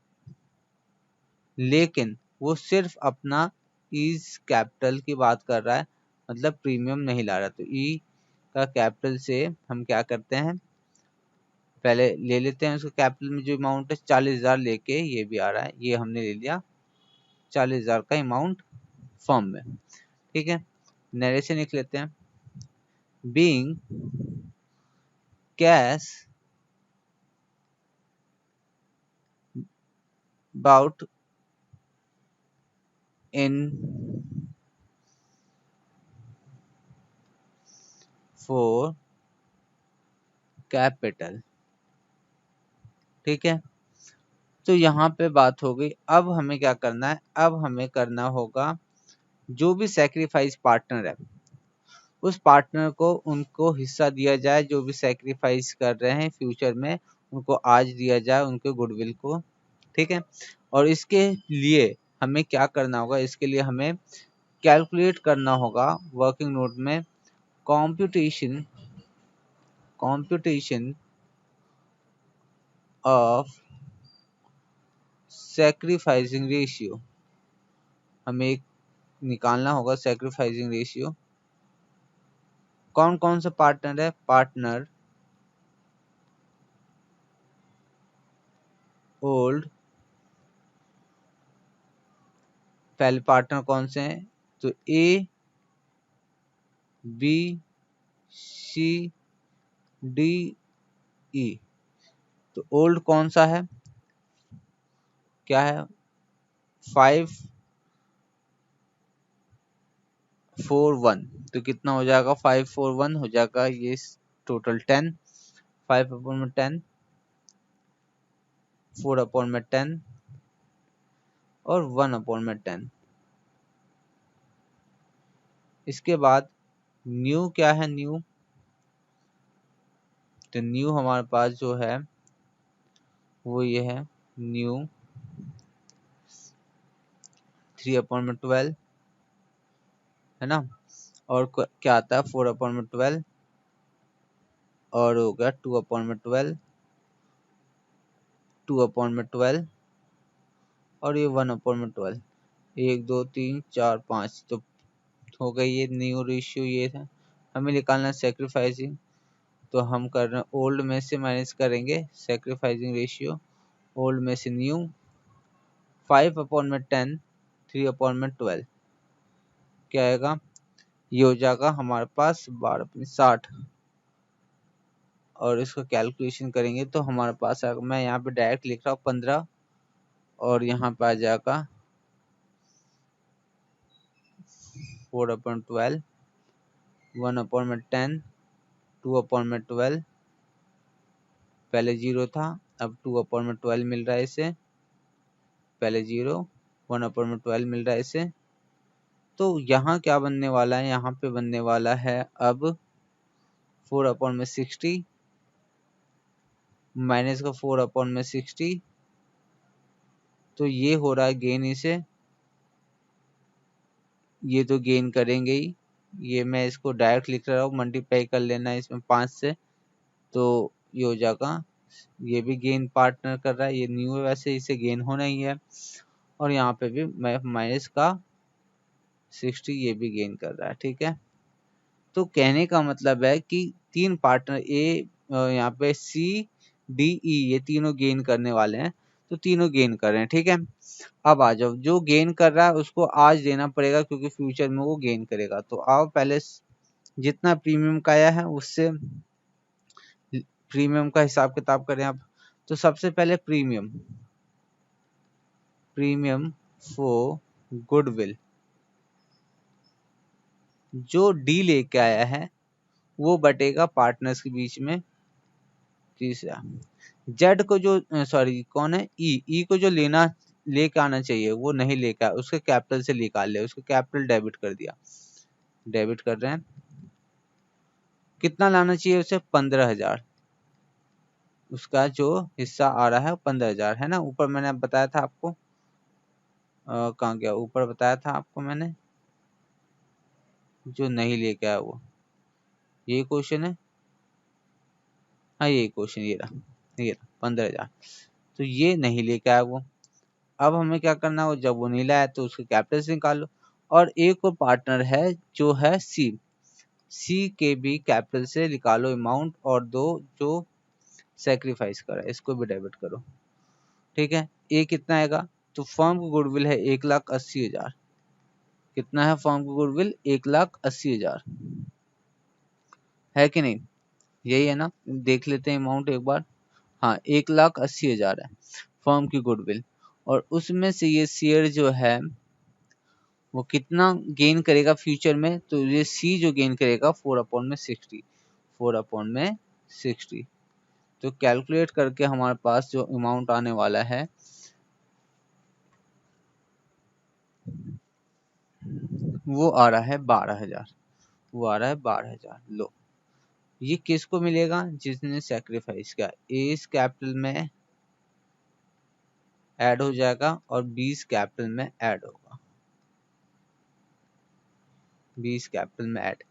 लेकिन वो सिर्फ अपना ईज कैपिटल की बात कर रहा है, मतलब प्रीमियम नहीं ला रहा। तो ई का कैपिटल से हम क्या करते हैं, पहले ले लेते हैं उसको कैपिटल में जो अमाउंट है 40,000 लेके, ये भी आ रहा है, ये हमने ले लिया 40,000 का अमाउंट फॉर्म में। ठीक है, नरेशन लिख लेते हैं। Being cash about in for capital. ठीक है, तो यहाँ पे बात हो गई। अब हमें क्या करना है, अब हमें करना होगा जो भी सैक्रिफाइस पार्टनर है उस पार्टनर को उनको हिस्सा दिया जाए, जो भी सैक्रिफाइस कर रहे हैं फ्यूचर में उनको आज दिया जाए, उनके गुडविल को। ठीक है, और इसके लिए हमें क्या करना होगा, इसके लिए हमें कैलकुलेट करना होगा वर्किंग नोट में कॉम्प्यूटेशन ऑफ सैक्रिफाइसिंग रेशियो। हमें एक निकालना होगा सैक्रिफाइसिंग रेशियो। कौन कौन सा पार्टनर है, पार्टनर ओल्ड, पहले पार्टनर कौन से हैं, तो A B C D E. तो ओल्ड कौन सा है, क्या है, 541। तो कितना हो जाएगा, 541 हो जाएगा, ये टोटल 10, 5 अपॉन में 10, 4 अपॉन में 10 और 1 अपॉन में 10। इसके बाद न्यू क्या है, न्यू, तो न्यू हमारे पास जो है वो ये है, न्यू 3 अपॉन में 12 है ना, और क्या आता है 4 अपॉन में 12 और हो गया 2 अपॉन में 12, 2 अपॉन में 12 और ये 1 अपॉन में 12, 1 2 3 4 5। तो हो गई ये न्यू रेशियो, ये है हमें निकालना सैक्रिफाइसिंग। तो हम कर रहे हैं ओल्ड में से माइनस करेंगे सैक्रिफाइसिंग रेशियो, ओल्ड में से न्यू 5 अपॉन में 10, 3 अपॉन में 12, क्या आएगा, ये हो जाएगा हमारे पास 12/60। और इसको कैलकुलेशन करेंगे तो हमारे पास आएगा, मैं यहाँ पे डायरेक्ट लिख रहा हूँ 15, और यहाँ पे आ जाएगा 4 अपॉन 12, 1 अपॉन में 10, 2 अपॉन में 12, पहले 0 था अब 2 अपॉन में 12 मिल रहा है इसे, पहले 0, 1 अपॉन में 12 मिल रहा है इसे। तो यहाँ क्या बनने वाला है, यहाँ पे बनने वाला है अब 4 अपॉन में 60 माइनस का 4 अपॉन में 60। तो ये हो रहा है गेन, इसे ये तो गेन करेंगे ही, ये मैं इसको डायरेक्ट लिख रहा हूँ, मल्टीप्लाई कर लेना है इसमें 5 से, तो ये हो जाएगा, ये भी गेन पार्टनर कर रहा है, ये न्यू है वैसे इसे गेन होना ही है, और यहाँ पे भी माइनस का 60 ये भी गेन कर रहा है। ठीक है, तो कहने का मतलब है कि तीन पार्टनर ए, यहाँ पे सी डी ई, ये तीनों गेन करने वाले हैं, तो तीनों गेन कर रहे हैं। ठीक है, अब आ जाओ, जो गेन कर रहा है उसको आज देना पड़ेगा क्योंकि फ्यूचर में वो गेन करेगा। तो आओ पहले जितना प्रीमियम का आया है उससे प्रीमियम का हिसाब किताब करें अब। तो सबसे पहले प्रीमियम फॉर गुडविल जो डी लेके आया है वो बटेगा पार्टनर्स के बीच में। तीसरा जेड को जो सॉरी कौन है, ई को जो लेके आना चाहिए वो नहीं लेके आया, उसके कैपिटल से निकाल लिया, उसको कैपिटल डेबिट कर दिया, डेबिट कर रहे हैं। कितना लाना चाहिए उसे, 15,000, उसका जो हिस्सा आ रहा है 15,000 है ना, ऊपर मैंने बताया था आपको कहाँ गया, ऊपर बताया था आपको मैंने, जो नहीं लेके आया वो, ये क्वेश्चन है। हाँ ये क्वेश्चन, ये रहा 15,000। तो ये नहीं लेके आया वो। अब हमें क्या करना है, जब वो नहीं लाया तो उसके कैपिटल से निकाल लो। और एक और पार्टनर है जो है सी, सी के भी कैपिटल से निकालो अमाउंट, और दो जो सेक्रीफाइस करा है इसको भी डेबिट करो। ठीक है, ये कितना आएगा, तो फर्म की गुडविल है 1,80,000। कितना है फर्म की गुडविल, 1,80,000 है कि नहीं, यही है ना, देख लेते हैं अमाउंट एक बार। हाँ 1,80,000 है फर्म की गुडविल, और उसमें से ये शेयर जो है वो कितना गेन करेगा फ्यूचर में, तो ये सी जो गेन करेगा 4/60, 4/60। तो कैलकुलेट करके हमारे पास जो अमाउंट आने वाला है वो आ रहा है 12,000, वो आ रहा है 12,000। लो, ये किसको मिलेगा, जिसने सेक्रीफाइस किया, एस कैपिटल में ऐड हो जाएगा और 20 कैपिटल में ऐड होगा, 20 कैपिटल में ऐड।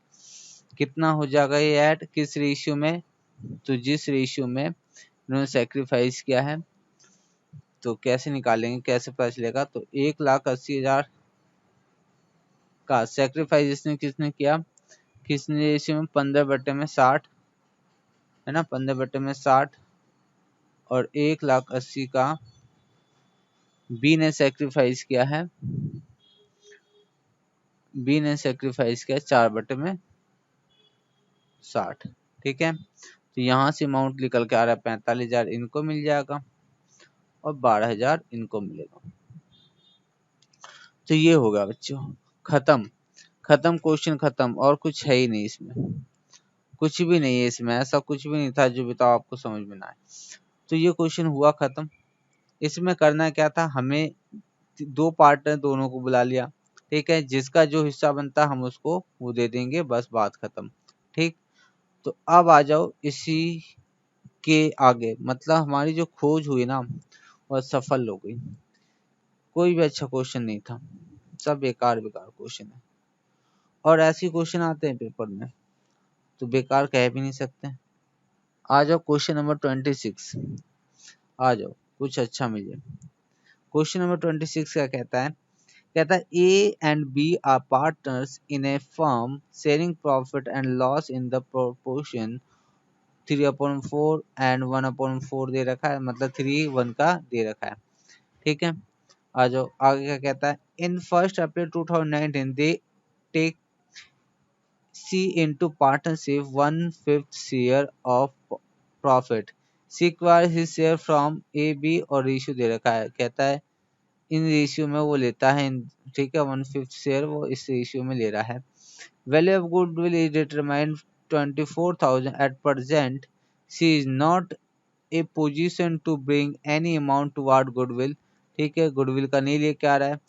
कितना हो जाएगा ये ऐड, किस रेशियो में, तो जिस रेशियो में उन्होंने सेक्रीफाइस किया है। तो कैसे निकालेंगे, कैसे पता चलेगा, तो 1,80,000 का सेक्रीफाइस इसने किसने किया, किसने रेशियो में, 15/60 है ना, 15/60, और 1,80,000 का बी ने सेक्रीफाइस किया है, बी ने सेक्रीफाइस किया 4/60। ठीक है, तो यहाँ से अमाउंट निकल के आ रहा है 45,000 इनको मिल जाएगा और 12,000 इनको मिलेगा। तो ये होगा बच्चों, खत्म, खत्म क्वेश्चन खत्म, और कुछ है ही नहीं इसमें, कुछ भी नहीं है इसमें, ऐसा कुछ भी नहीं था जो बताओ आपको समझ में ना आए। तो ये क्वेश्चन हुआ खत्म। इसमें करना क्या था, हमें दो पार्टनर दोनों को बुला लिया, ठीक है, जिसका जो हिस्सा बनता हम उसको वो दे देंगे, बस बात खत्म। ठीक, तो अब आ जाओ इसी के आगे, मतलब हमारी जो खोज हुई ना वह सफल हो गई। कोई भी अच्छा क्वेश्चन नहीं था, सब बेकार बेकार क्वेश्चन है, और ऐसे क्वेश्चन आते हैं पेपर में तो बेकार कह भी नहीं सकते। आ जाओ क्वेश्चन नंबर 26, आ जाओ कुछ अच्छा मिले। क्वेश्चन नंबर 26 क्या कहता है, कहता है A and B are partners in a firm sharing profit and loss in the proportion 3/4 and 1/4 दे रखा है, मतलब 3:1 का दे रखा है। ठीक है, आ जाओ आगे क्या कहता है, in 1 April 2019 they take C into partnership 1/5 share of profit. C acquires his share from A, B और रेशियो दे रखा है, कहता है इन रेशियो में वो लेता है, ठीक है, 1/5 शेयर वो इस रेशियो में ले रहा है। Value of goodwill is determined 24,000 at present, C is not a position to bring any amount toward goodwill, ठीक है, गुडविल का नहीं लेके आ रहा है।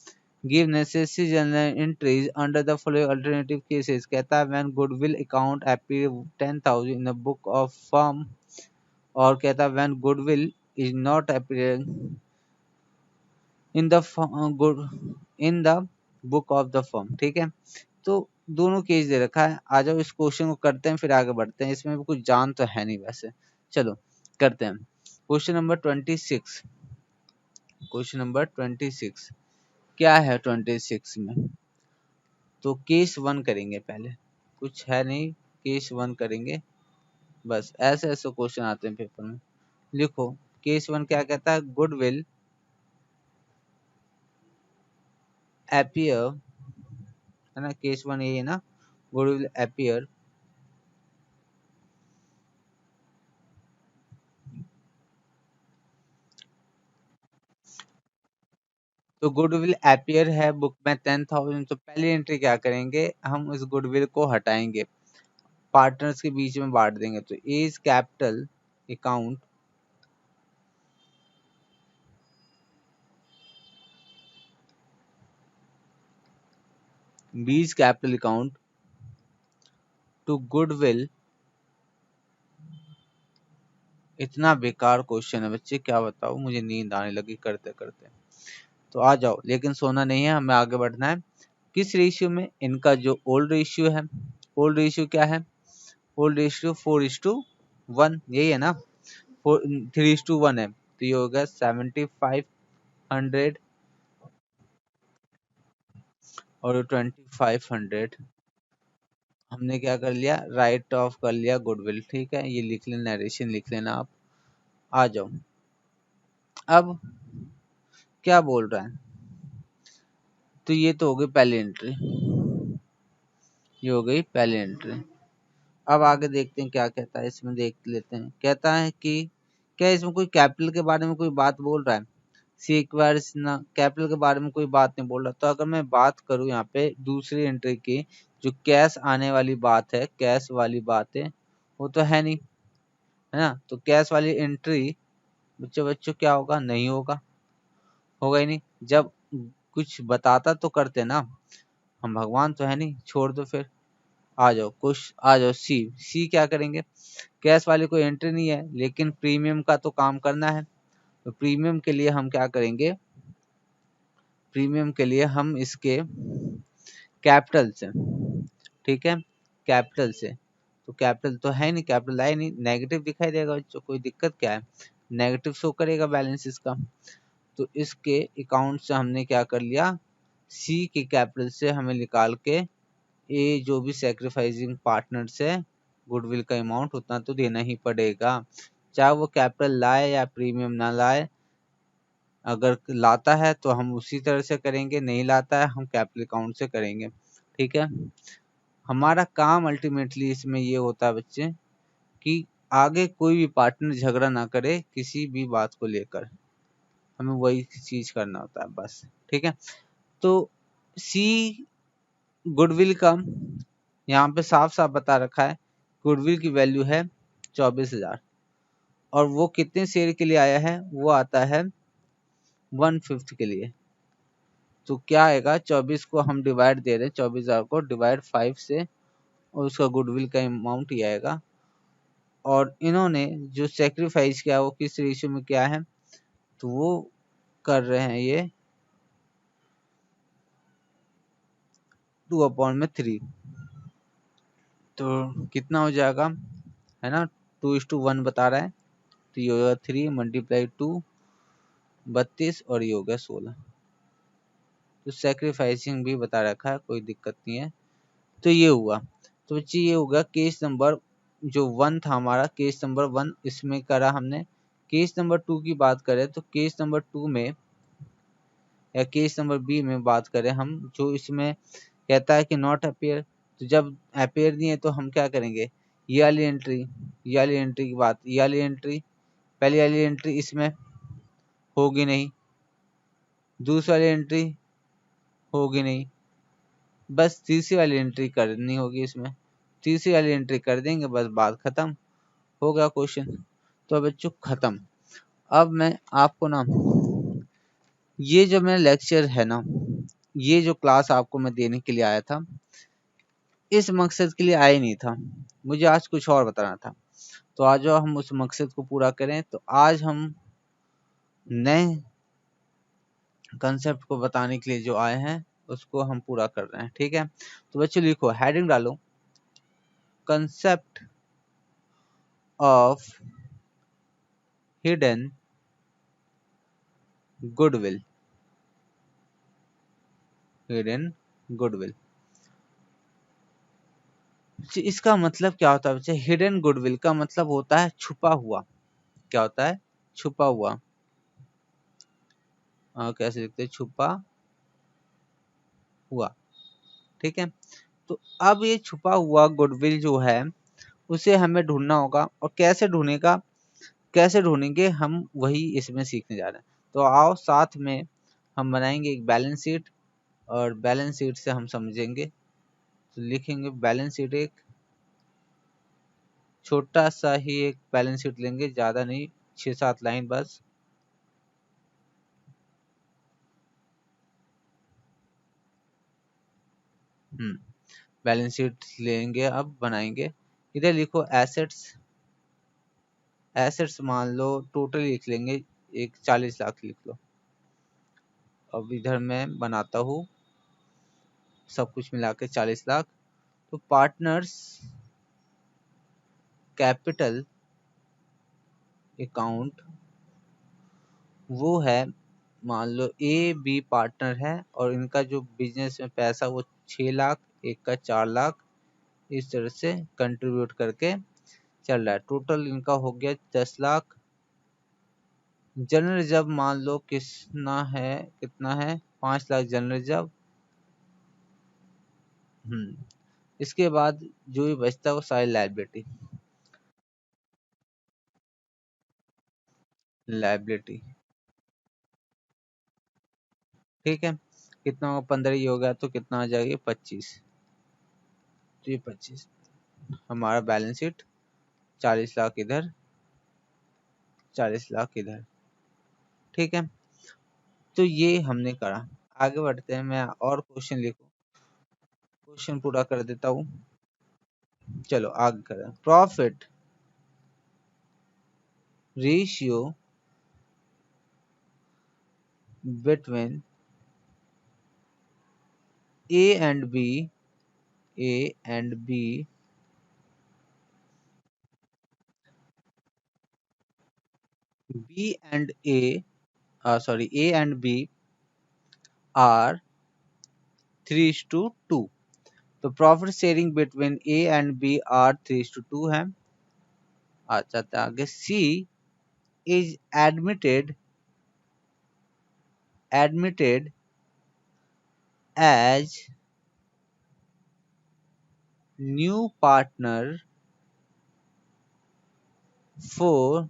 Give necessary general entries under the following alternative cases, कहता है when goodwill account appear 10,000 in the book of firm, और कहता है when goodwill is not appearing in the good in the book of the firm. ठीक है, तो दोनों case दे रखा है। आ जाओ इस क्वेश्चन को करते हैं फिर आगे बढ़ते हैं, इसमें भी कुछ जान तो है नहीं वैसे, चलो करते हैं। क्वेश्चन नंबर 26, क्वेश्चन नंबर 26 क्या है 26 में, तो केस 1 करेंगे पहले, कुछ है नहीं, केस 1 करेंगे बस। ऐसे ऐसे क्वेश्चन आते हैं पेपर में। लिखो केस 1 क्या कहता है, गुडविल अपीयर, है ना, केस 1 ये है ना, गुडविल अपीयर तो गुडविल अपीयर है बुक में 10,000, तो पहली एंट्री क्या करेंगे, हम उस गुडविल को हटाएंगे, पार्टनर्स के बीच में बांट देंगे, तो A's capital account B's capital account to goodwill. इतना बेकार क्वेश्चन है बच्चे, क्या बताओ, मुझे नींद आने लगी करते करते। तो आ जाओ, लेकिन सोना नहीं है, हमें आगे बढ़ना है। किस रेशियो में? इनका जो ओल्ड रेशियो है, ओल्ड रेशियो क्या है? ओल्ड रेशियो 4:1, यही है ना? 3:1 है, तो ये होगा 7500 और 2500। हमने क्या कर लिया? राइट ऑफ कर लिया गुडविल। ठीक है, ये लिख लेना, नरेशन लिख लेना आप। आ जाओ, अब क्या बोल रहा है? तो ये तो हो गई पहली एंट्री, ये हो गई पहली एंट्री। अब आगे देखते हैं क्या कहता है, इसमें देख लेते हैं। कहता है कि क्या इसमें कोई कैपिटल के बारे में कोई बात बोल रहा है? सीक्वेंस ना, कैपिटल के बारे में कोई बात नहीं बोल रहा। तो अगर मैं बात करूं यहाँ पे दूसरी एंट्री की, जो कैश आने वाली बात है, कैश वाली बात है, वो तो है नहीं, है ना? तो कैश वाली एंट्री बच्चों बच्चों क्या होगा? नहीं होगा, होगा ही नहीं। जब कुछ बताता तो करते ना, हम भगवान तो है नहीं, छोड़ दो फिर। आ जाओ कुछ, आ जाओ सी। सी क्या करेंगे? कैश वाली कोई एंट्री नहीं है, लेकिन प्रीमियम का तो काम करना है। तो प्रीमियम के लिए हम क्या करेंगे? प्रीमियम के लिए हम इसके कैपिटल से, ठीक है, कैपिटल से। तो कैपिटल तो है नहीं, कैपिटल है नहीं, नेगेटिव दिखाई देगा बच्चों, कोई दिक्कत क्या है? नेगेटिव शो करेगा बैलेंस इसका। तो इसके अकाउंट से हमने क्या कर लिया? सी के कैपिटल से हमें निकाल के ए जो भी सैक्रिफाइसिंग पार्टनर्स है, गुडविल का अमाउंट उतना तो देना ही पड़ेगा, चाहे वो कैपिटल लाए या प्रीमियम ना लाए। अगर लाता है तो हम उसी तरह से करेंगे, नहीं लाता है हम कैपिटल अकाउंट से करेंगे। ठीक है, हमारा काम अल्टीमेटली इसमें ये होता है बच्चे कि आगे कोई भी पार्टनर झगड़ा ना करे किसी भी बात को लेकर, हमें वही चीज करना होता है बस। ठीक है, तो सी गुडविल का यहाँ पे साफ साफ बता रखा है, गुडविल की वैल्यू है 24,000, और वो कितने शेयर के लिए आया है? वो आता है 1/5 के लिए। तो क्या आएगा? 24 को हम डिवाइड दे रहे हैं, 24,000 को डिवाइड 5 से, और उसका गुडविल का अमाउंट ही आएगा। और इन्होंने जो सेक्रीफाइस किया वो किस रेशियो में किया है? तो वो कर रहे हैं ये 2/3। तो कितना हो जाएगा, है ना? 2:1 बता रहा है, तो ये होगा 3 × 2 32, और ये हो गया 16। तो सेक्रीफाइसिंग भी बता रखा है, कोई दिक्कत नहीं है। तो ये हुआ। तो बच्चे ये होगा केस नंबर जो 1 था हमारा, केस नंबर 1 इसमें करा हमने। केस नंबर 2 की बात करें तो केस नंबर 2 में या केस नंबर बी में बात करें हम, जो इसमें कहता है कि नॉट अपेयर। तो जब अपेयर नहीं है तो हम क्या करेंगे? ये वाली एंट्री, ये वाली एंट्री की बात, ये वाली एंट्री, पहली वाली एंट्री इसमें होगी नहीं, दूसरी वाली एंट्री होगी नहीं, बस तीसरी वाली एंट्री करनी होगी इसमें। तीसरी वाली एंट्री कर देंगे, बस बात खत्म, हो गया क्वेश्चन। तो बच्चों खत्म। अब मैं आपको ना, ये जो मेरा लेक्चर है ना, ये जो क्लास आपको मैं देने के लिए आया था, इस मकसद के लिए आया नहीं था, मुझे आज कुछ और बताना था। तो आज हम उस मकसद को पूरा करें। तो आज हम नए कंसेप्ट को बताने के लिए जो आए हैं उसको हम पूरा कर रहे हैं। ठीक है, तो बच्चों लिखो, हेडिंग डालो, concept of hidden goodwill. Hidden goodwill, इसका मतलब क्या होता है बच्चे? हिडन गुडविल का मतलब होता है छुपा हुआ। क्या होता है? छुपा हुआ। कैसे लिखते हैं? छुपा हुआ। ठीक है, तो अब ये छुपा हुआ गुडविल जो है उसे हमें ढूंढना होगा, और कैसे ढूंढेगा, कैसे ढूंढेंगे हम, वही इसमें सीखने जा रहे हैं। तो आओ साथ में हम बनाएंगे एक बैलेंस शीट, और बैलेंस शीट से हम समझेंगे। तो लिखेंगे बैलेंस शीट, एक छोटा सा ही एक बैलेंस शीट लेंगे, ज्यादा नहीं, 6-7 लाइन बस। बैलेंस शीट लेंगे, अब बनाएंगे। इधर लिखो एसेट्स, एसेट्स मान लो टोटल लिख लेंगे, एक 40 लाख लिख लो। अब इधर मैं बनाता हूँ सब कुछ मिला के 40 लाख। तो पार्टनर्स कैपिटल अकाउंट वो है, मान लो ए बी पार्टनर है और इनका जो बिजनेस में पैसा वो 6 लाख, एक का 4 लाख, इस तरह से कंट्रीब्यूट करके चल रहा है। टोटल इनका हो गया 10 लाख। जनरल रिजर्व मान लो कितना है 5 लाख जनरल रिजर्व। इसके बाद जो भी बचता है वो सारी लाइबिलिटी। लाइबिलिटी ठीक है, कितना होगा 15 ही हो गया तो कितना आ जाएगा 25। तो ये 25 हमारा बैलेंस शीट। 40 लाख इधर, 40 लाख इधर। ठीक है, तो ये हमने करा। आगे बढ़ते हैं, मैं और क्वेश्चन लिखूं, क्वेश्चन पूरा कर देता हूँ। चलो आगे करें। Profit ratio between A and B, A and B B and A, sorry, A and B are 3:2. तो profit sharing between A and B are 3:2 है। अच्छा था आगे। C is admitted as new partner for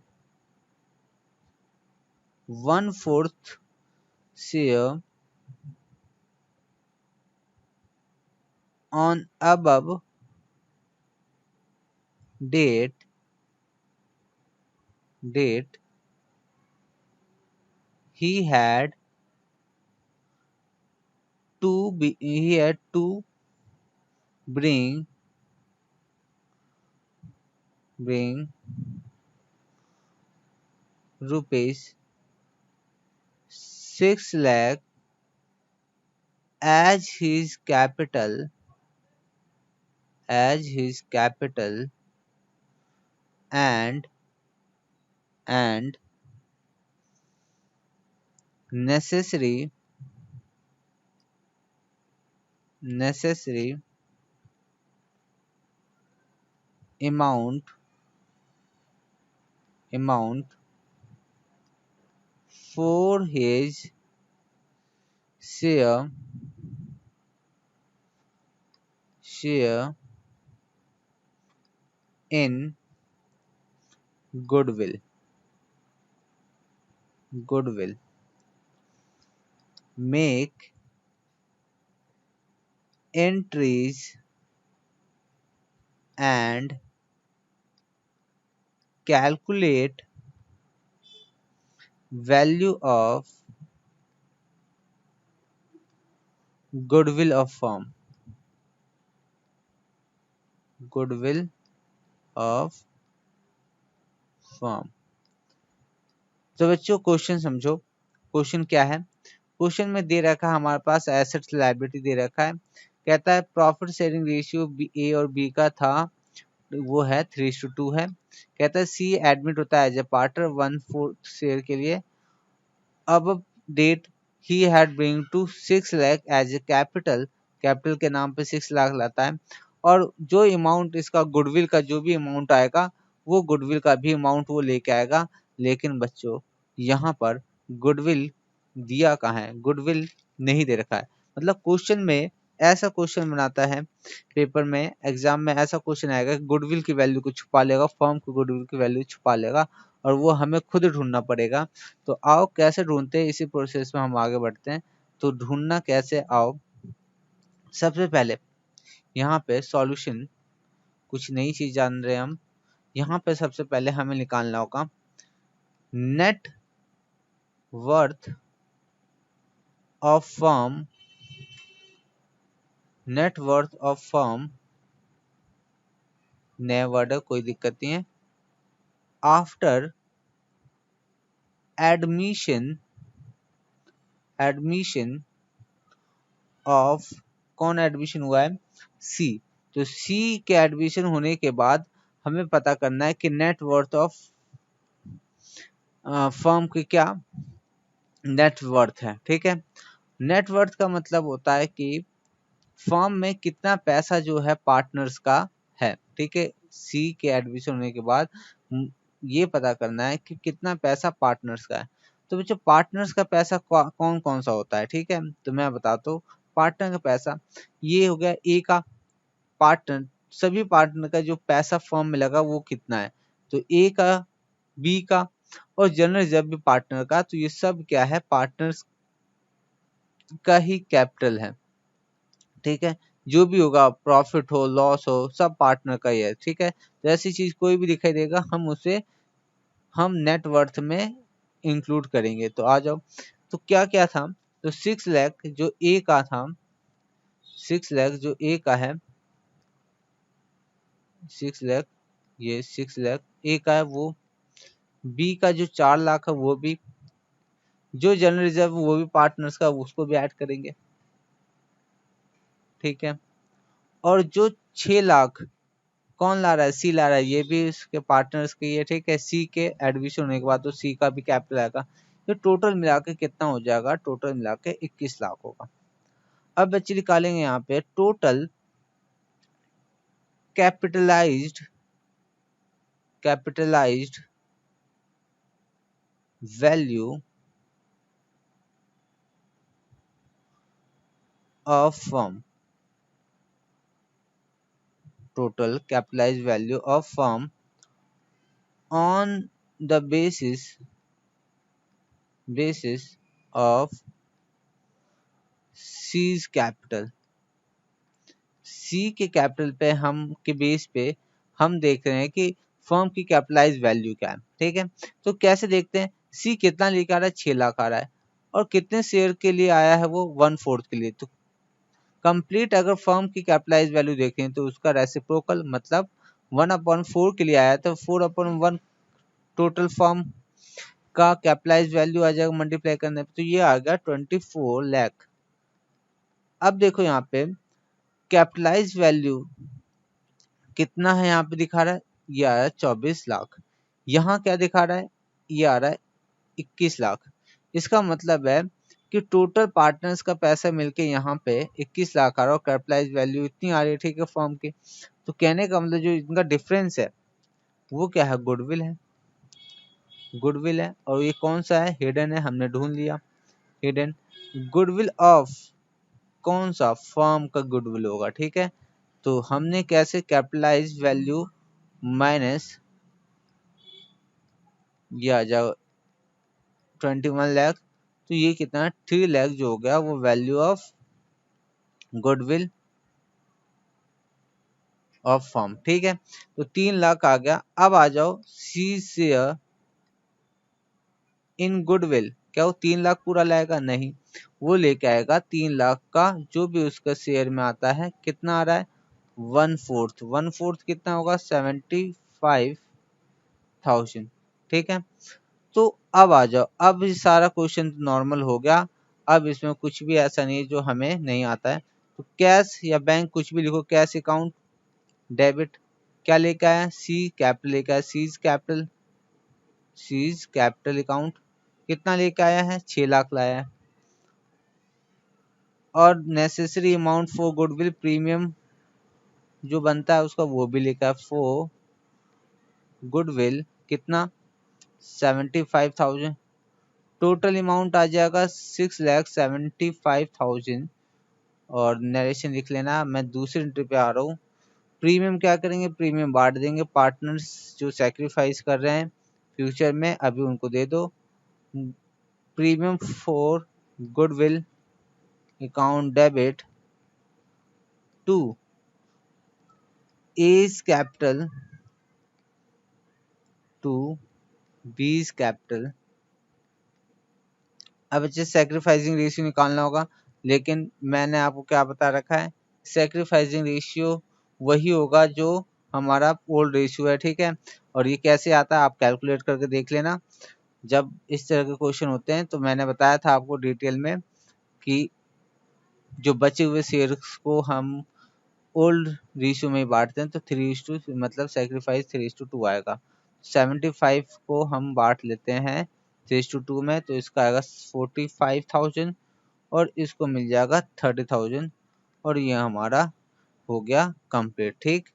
1/4 share on above date. He had to bring rupees 6 lakh as his capital and necessary amount for his share in goodwill. Make entries and calculate value of goodwill of firm. तो बच्चों question समझो। Question क्या है? Question में दे रखा है हमारे पास assets liability दे रखा है। कहता है प्रॉफिट शेयरिंग रेशियो ए और बी का था, वो है 3:2 है। कहता है सी एडमिट होता है एज ए पार्टनर 1/4 शेयर के लिए। अब date he had bring to 6 lakh as a capital के नाम पे 6 लाख लाता है। और जो अमाउंट इसका गुडविल का जो भी अमाउंट आएगा वो गुडविल का भी अमाउंट वो लेके आएगा। लेकिन बच्चों यहाँ पर गुडविल दिया कहाँ है? गुडविल नहीं दे रखा है। मतलब क्वेश्चन में ऐसा क्वेश्चन बनाता है, पेपर में एग्जाम में ऐसा क्वेश्चन आएगा गुडविल की वैल्यू को छुपा लेगा, फर्म की गुडविल की वैल्यू छुपा लेगा और वो हमें खुद ढूंढना पड़ेगा। तो आओ कैसे ढूंढते हैं, इसी प्रोसेस में हम आगे बढ़ते हैं। तो ढूंढना कैसे, आओ। सबसे पहले यहाँ पे सॉल्यूशन, कुछ नई चीज जान रहे हैं हम। यहाँ पे सबसे पहले हमें निकालना होगा नेट वर्थ ऑफ फर्म। नया वर्ड है, कोई दिक्कत नहीं है। आफ्टर एडमिशन एडमिशन ऑफ, कौन एडमिशन हुआ है, सी। तो सी के एडमिशन होने के बाद हमें पता करना है कि नेट वर्थ ऑफ फर्म की क्या नेट वर्थ है। ठीक है, नेट वर्थ का मतलब होता है कि फर्म में कितना पैसा जो है पार्टनर्स का है। ठीक है, सी के एडमिशन होने के बाद ये पता करना है कि कितना पैसा पार्टनर्स का है। तो बच्चों पार्टनर्स का पैसा कौन कौन सा होता है। ठीक है, तो मैं बताता हूँ पार्टनर का पैसा। ये हो गया ए का पार्टनर, सभी पार्टनर का जो पैसा फर्म में लगा वो कितना है, तो ए का, बी का और जनरल रिजर्व भी पार्टनर का। तो ये सब क्या है, पार्टनर्स का ही कैपिटल है। ठीक है, जो भी होगा प्रॉफिट हो लॉस हो सब पार्टनर का ही है। ठीक है, तो ऐसी चीज कोई भी दिखाई देगा हम उसे हम नेट वर्थ में इंक्लूड करेंगे। तो आ जाओ, तो क्या क्या था, तो 6 लाख जो ए का था, 6 लाख जो ए का है, 6 लाख, ये 6 लाख ए का है, वो बी का जो 4 लाख है वो भी, जो जनरल रिजर्व वो भी पार्टनर्स का, उसको भी ऐड करेंगे। ठीक है, और जो 6 लाख कौन ला रहा है, सी ला रहा है, ये भी इसके पार्टनर्स के ये। ठीक है, सी के एडमिशन होने के बाद तो सी का भी कैपिटल आएगा। तो टोटल मिला के कितना हो जाएगा, टोटल मिला के 21 लाख होगा। अब बच्चे निकालेंगे यहाँ पे total capitalised value of firm, total capitalized value of firm on the basis of C's capital। C के कैपिटल पे हम के बेस पे हम देख रहे हैं कि फर्म की कैपिटलाइज वैल्यू क्या है। ठीक है, तो कैसे देखते हैं, C कितना लेकर आ रहा है, 6 लाख आ रहा है, और कितने शेयर के लिए आया है, वो 1/4 के लिए। तो कंप्लीट अगर फर्म की कैपिटलाइज वैल्यू देखें तो उसका रेसिप्रोकल मतलब 1/4 के लिए आया, तो 4/1 टोटल फर्म का कैपिटलाइज वैल्यू आ जाएगा मल्टीप्लाई करने पे, तो ये आ गया 24 लाख। अब देखो यहाँ पे कैपिटलाइज वैल्यू कितना है, यहाँ पे दिखा रहा है, ये आ रहा है 24 लाख। यहाँ क्या दिखा रहा है, ये आ रहा है 21 लाख। इसका मतलब है कि टोटल पार्टनर्स का पैसा मिलके यहाँ पे 21 लाख आ रहा है और कैपिटलाइज वैल्यू इतनी आ रही है। ठीक है, फर्म की। तो कहने का मतलब जो इनका डिफरेंस है वो क्या है, गुडविल है, गुडविल है। और ये कौन सा है, हिडन है, हमने ढूंढ लिया हिडन। गुडविल ऑफ कौन सा, फर्म का गुडविल होगा। ठीक है, तो हमने कैसे, कैपिटलाइज वैल्यू माइनस ये आ जाओ 21 लाख, तो ये कितना 3 लाख जो हो गया वो value of goodwill of firm. ठीक है, तो 3 लाख आ गया। अब आ जाओ सी शेयर इन गुडविल, क्या वो 3 लाख पूरा लाएगा, नहीं, वो लेके आएगा 3 लाख का जो भी उसका शेयर में आता है, कितना आ रहा है 1/4, 1/4 कितना होगा 75,000। ठीक है, तो अब आ जाओ, अब ये सारा क्वेश्चन नॉर्मल हो गया। अब इसमें कुछ भी ऐसा नहीं जो हमें नहीं आता है। तो कैश या बैंक कुछ भी लिखो, कैश अकाउंट डेबिट, क्या लेके आया, सी कैपिटल लेके आया, सीज कैपिटल अकाउंट कितना लेके आया है, 6 लाख लाया है। और necessary amount for goodwill premium जो बनता है उसका वो भी लेके आया, फॉर गुडविल कितना 75,000। टोटल अमाउंट आ जाएगा 6,75,000। और नरेशन लिख लेना, मैं दूसरी एंट्री पे आ रहा हूँ। प्रीमियम क्या करेंगे, प्रीमियम बांट देंगे, पार्टनर्स जो सैक्रिफाइस कर रहे हैं फ्यूचर में अभी उनको दे दो। Premium for goodwill account debit to A's capital to B's capital. अब अच्छे सैक्रिफाइसिंग रेशियो निकालना होगा, लेकिन मैंने आपको क्या बता रखा है, सैक्रिफाइसिंग रेशियो वही होगा जो हमारा ओल्ड रेशियो है। ठीक है, और ये कैसे आता है आप कैलकुलेट करके देख लेना जब इस तरह के क्वेश्चन होते हैं। तो मैंने बताया था आपको डिटेल में कि जो बचे हुए शेयर्स को हम ओल्ड रेशियो में बांटते हैं तो 3:2 मतलब सेक्रीफाइस 3:2 आएगा। 75 को हम बांट लेते हैं 3:2 में तो इसका आएगा 45,000 और इसको मिल जाएगा 30,000 और ये हमारा हो गया कंप्लीट। ठीक,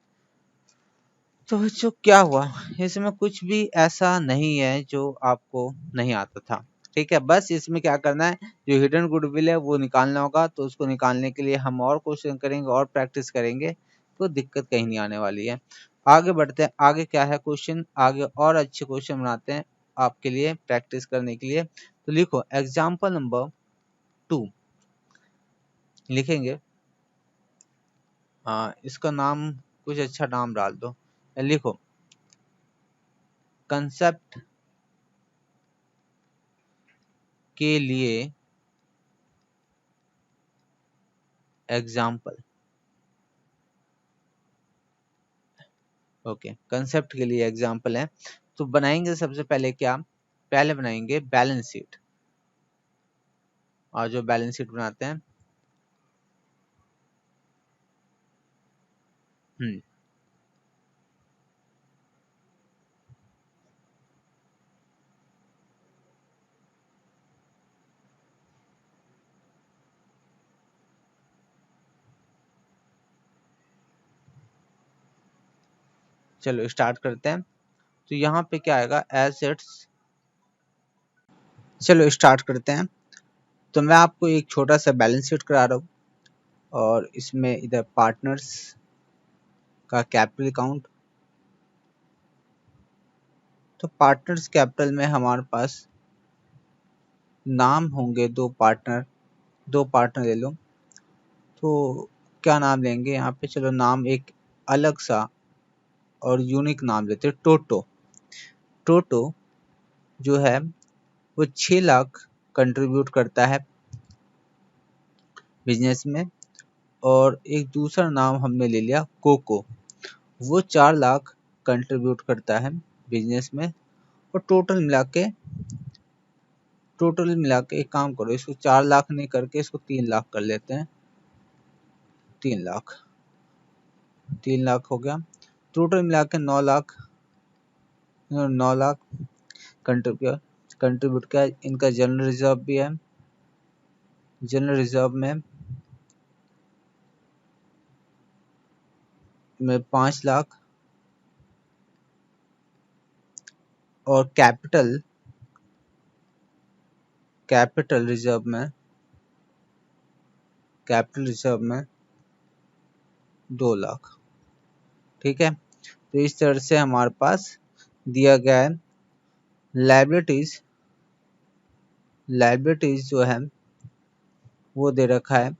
तो बच्चों क्या हुआ, इसमें कुछ भी ऐसा नहीं है जो आपको नहीं आता था। ठीक है, बस इसमें क्या करना है, जो हिडन गुडविल है वो निकालना होगा। तो उसको निकालने के लिए हम और क्वेश्चन करेंगे और प्रैक्टिस करेंगे, तो दिक्कत कहीं नहीं आने वाली है। आगे बढ़ते हैं, आगे क्या है क्वेश्चन, आगे और अच्छे क्वेश्चन बनाते हैं आपके लिए प्रैक्टिस करने के लिए। तो लिखो एग्जाम्पल नंबर 2 लिखेंगे। इसका नाम कुछ अच्छा नाम डाल दो। लिखो कंसेप्ट के लिए एग्जाम्पल। ओके, कंसेप्ट के लिए एग्जाम्पल है। तो बनाएंगे सबसे पहले क्या, पहले बनाएंगे बैलेंस शीट। और जो बैलेंस शीट बनाते हैं, हम्म चलो स्टार्ट करते हैं। तो यहाँ पे क्या आएगा, एसेट्स। चलो स्टार्ट करते हैं। तो मैं आपको एक छोटा सा बैलेंस शीट करा रहा हूँ और इसमें इधर पार्टनर्स का कैपिटल अकाउंट। तो पार्टनर्स कैपिटल में हमारे पास नाम होंगे दो पार्टनर, दो पार्टनर ले लो। तो क्या नाम लेंगे यहाँ पे, चलो नाम एक अलग सा और यूनिक नाम लेते हैं, टोटो। टोटो जो है वो 6 लाख कंट्रीब्यूट करता है बिजनेस में। और एक दूसरा नाम हमने ले लिया कोको, वो 4 लाख कंट्रीब्यूट करता है बिजनेस में। और टोटल मिला के एक काम करो, इसको 4 लाख नहीं करके इसको 3 लाख कर लेते हैं। 3 लाख, 3 लाख हो गया। टोटल मिला के 9 लाख, 9 लाख कंट्रीब्यूट किया। इनका जनरल रिजर्व भी है, जनरल रिजर्व में 5 लाख। और कैपिटल रिजर्व में 2 लाख। ठीक है, तो इस तरह से हमारे पास दिया गया है। लाइबिलिटीज जो है वो दे रखा है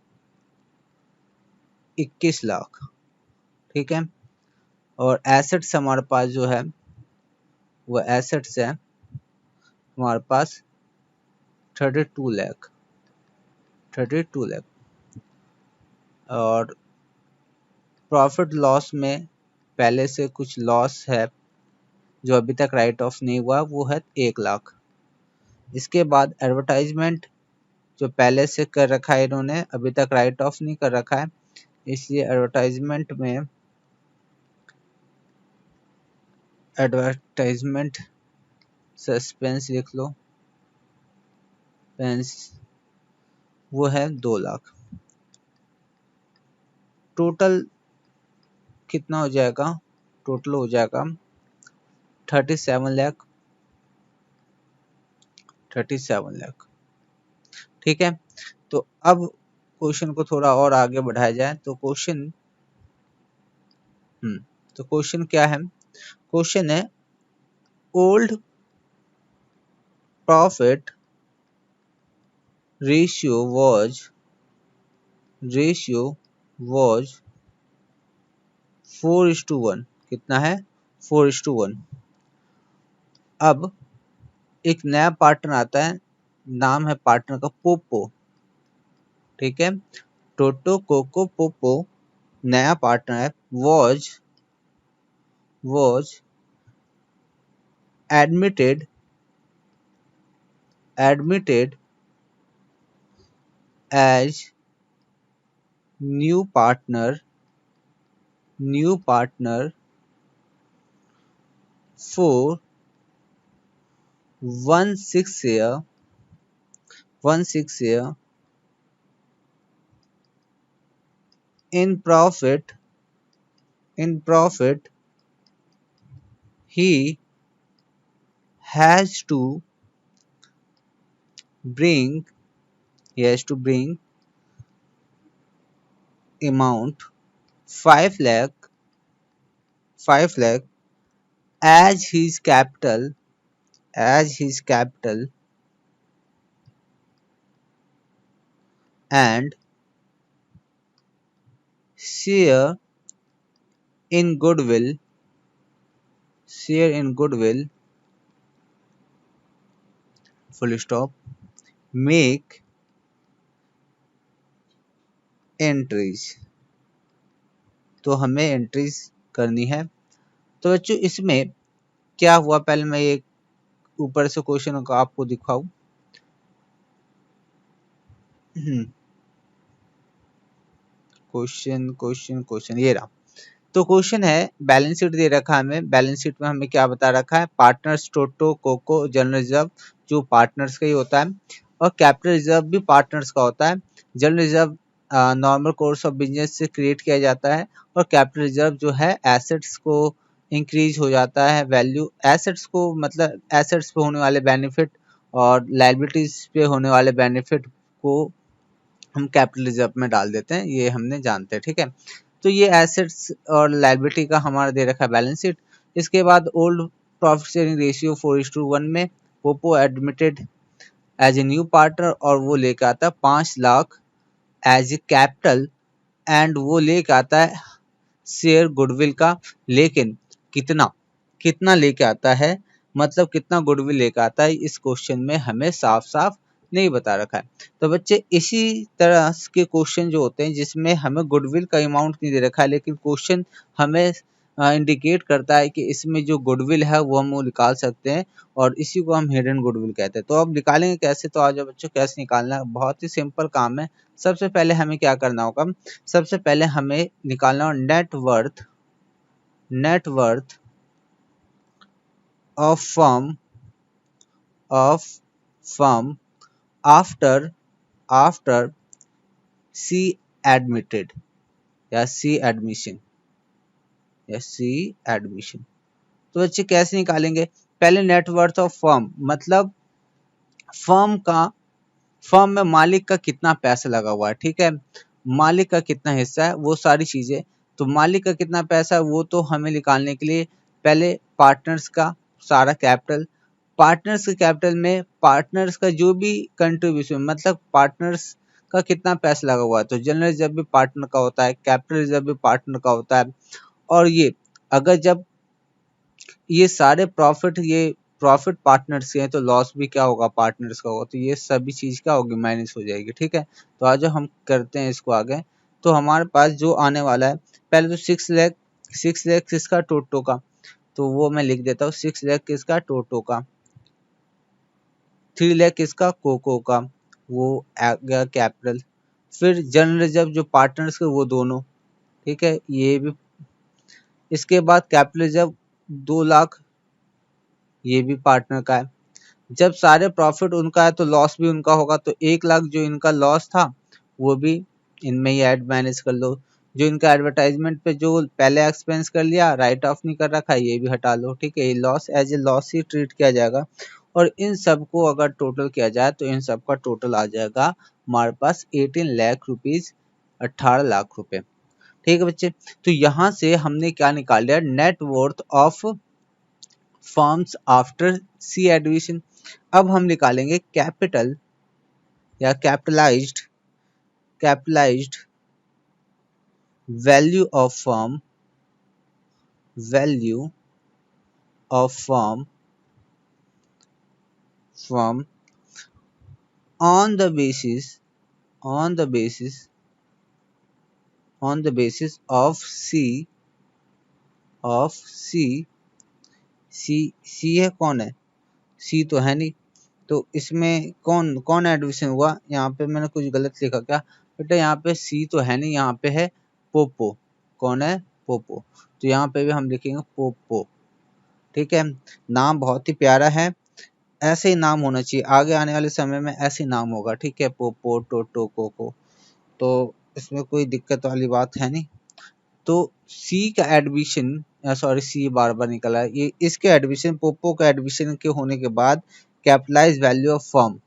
21 लाख। ठीक है, और एसेट्स हमारे पास जो है वो एसेट्स है हमारे पास 32 लाख। 32 लाख। और प्रॉफिट लॉस में पहले से कुछ लॉस है जो अभी तक राइट ऑफ नहीं हुआ, वो है 1 लाख। इसके बाद एडवर्टाइजमेंट जो पहले से कर रखा है इन्होंने, अभी तक राइट ऑफ नहीं कर रखा है, इसलिए एडवर्टाइजमेंट सस्पेंस लिख लो, पेंस, वो है 2 लाख। टोटल कितना हो जाएगा, टोटल हो जाएगा 37 लाख। 37 लाख। ठीक है, तो अब क्वेश्चन को थोड़ा और आगे बढ़ाया जाए। तो क्वेश्चन क्या है, क्वेश्चन है ओल्ड प्रॉफिट रेशियो वॉज 4:1। कितना है, 4:1। अब एक नया पार्टनर आता है, नाम है पार्टनर का पोपो। ठीक है, टोटो कोको पोपो नया पार्टनर है। Was admitted as new partner for 1/6 year in profit he has to bring he has to bring amount 5 lakh 5 lakh as his capital and share in goodwill full stop make entries. तो हमें entries करनी है। तो बच्चों इसमें क्या हुआ, पहले मैं ये ऊपर से क्वेश्चन को आपको दिखाऊं। क्वेश्चन ये रहा। तो क्वेश्चन है बैलेंस शीट दे रखा है हमें। बैलेंस शीट में हमें क्या बता रखा है, पार्टनर्स टोटो कोको जनरल रिजर्व जो पार्टनर्स का ही होता है, और कैपिटल रिजर्व भी पार्टनर्स का होता है। General reserve normal course of business से क्रिएट किया जाता है, और कैपिटल रिजर्व जो है एसेट्स को इंक्रीज हो जाता है वैल्यू, एसेट्स को मतलब एसेट्स पे होने वाले बेनिफिट और लाइबिलिटीज पे होने वाले बेनिफिट को हम कैपिटल रिजर्व में डाल देते हैं, ये हमने जानते हैं, ठीक है। तो ये एसेट्स और लायबिलिटी का हमारा दे रखा है बैलेंस शीट। इसके बाद ओल्ड प्रॉफिट शेयरिंग रेशियो 4:1 में पोपो admitted as a new partner, और वो लेके आता है 5 lakh as a capital, and वो लेके आता है शेयर गुडविल का। लेकिन कितना कितना लेके आता है, मतलब कितना गुडविल लेके आता है, इस क्वेश्चन में हमें साफ साफ नहीं बता रखा है। तो बच्चे इसी तरह के क्वेश्चन जो होते हैं जिसमें हमें गुडविल का अमाउंट नहीं दे रखा है, लेकिन क्वेश्चन हमें इंडिकेट करता है कि इसमें जो गुडविल है वो हम वो निकाल सकते हैं, और इसी को हम हिडन गुडविल कहते हैं। तो अब निकालेंगे कैसे, तो आज बच्चों कैसे निकालना है, बहुत ही सिंपल काम है। सबसे पहले हमें क्या करना होगा, सबसे पहले हमें निकालना होगा net worth of firm after C admitted या सी एडमिशन। तो बच्चे कैसे निकालेंगे, पहले नेटवर्थ ऑफ फर्म मतलब फर्म में मालिक का कितना पैसा लगा हुआ है, ठीक है, मालिक का कितना हिस्सा है, वो सारी चीजें। तो मालिक का कितना पैसा है वो तो हमें निकालने के लिए पहले पार्टनर्स का सारा कैपिटल, पार्टनर्स के कैपिटल में पार्टनर्स का जो भी कंट्रीब्यूशन मतलब पार्टनर्स का कितना पैसा लगा हुआ है, तो जनरल रिजर्व भी पार्टनर का होता है, कैपिटल रिजर्व भी पार्टनर का होता है। और ये अगर जब ये सारे प्रॉफिट पार्टनर्स के हैं तो लॉस भी क्या होगा, पार्टनर्स का होगा। तो ये सभी चीज क्या होगी, माइनस हो जाएगी, ठीक है। तो आज हम करते हैं इसको आगे। तो हमारे पास जो आने वाला है, पहले तो 6 लाख किसका, टोटो का। तो वो मैं लिख देता हूँ, 6 लाख किसका, टोटो का। 3 लाख किसका, कोको का, वो आ गया कैपिटल। फिर जनरल रिजर्व जो पार्टनर्स के वो दोनों, ठीक है, ये भी। इसके बाद कैपिटल रिजर्व 2 लाख, ये भी पार्टनर का है। जब सारे प्रॉफिट उनका है तो लॉस भी उनका होगा, तो 1 लाख जो इनका लॉस था वो भी इनमें ही ऐड मैनेज कर लो। जो इनका एडवर्टाइजमेंट पे जो पहले एक्सपेंस कर लिया, राइट ऑफ नहीं कर रखा है, ये भी हटा लो, ठीक है। ये लॉस एज ए लॉस ही ट्रीट किया जाएगा, और इन सब को अगर टोटल किया जाए तो इन सब का टोटल आ जाएगा हमारे पास 18 लाख रुपीज, 18 लाख रुपए, ठीक है बच्चे। तो यहाँ से हमने क्या निकाल लिया, net worth of firms after C admission. अब हम निकालेंगे कैपिटल या capitalised value of firm on the basis on the basis of C है, कौन है, C तो है नहीं, तो इसमें कौन कौन एडमिशन हुआ? यहाँ पे मैंने कुछ गलत लिखा क्या बेटा? यहाँ पे सी तो है नहीं, यहाँ पे है पोपो। कौन है? पोपो। तो यहाँ पे भी हम लिखेंगे पोपो। ठीक है, नाम बहुत ही प्यारा है, ऐसे ही नाम होना चाहिए, आगे आने वाले समय में ऐसे ही नाम होगा। ठीक है, पोपो, टोटो, कोको, तो इसमें कोई दिक्कत वाली बात है नहीं। तो सी का एडमिशन, सॉरी सी बार बार निकला है, ये इसके एडमिशन, पोपो का एडमिशन के होने के बाद कैपिटलाइज वैल्यू ऑफ फर्म,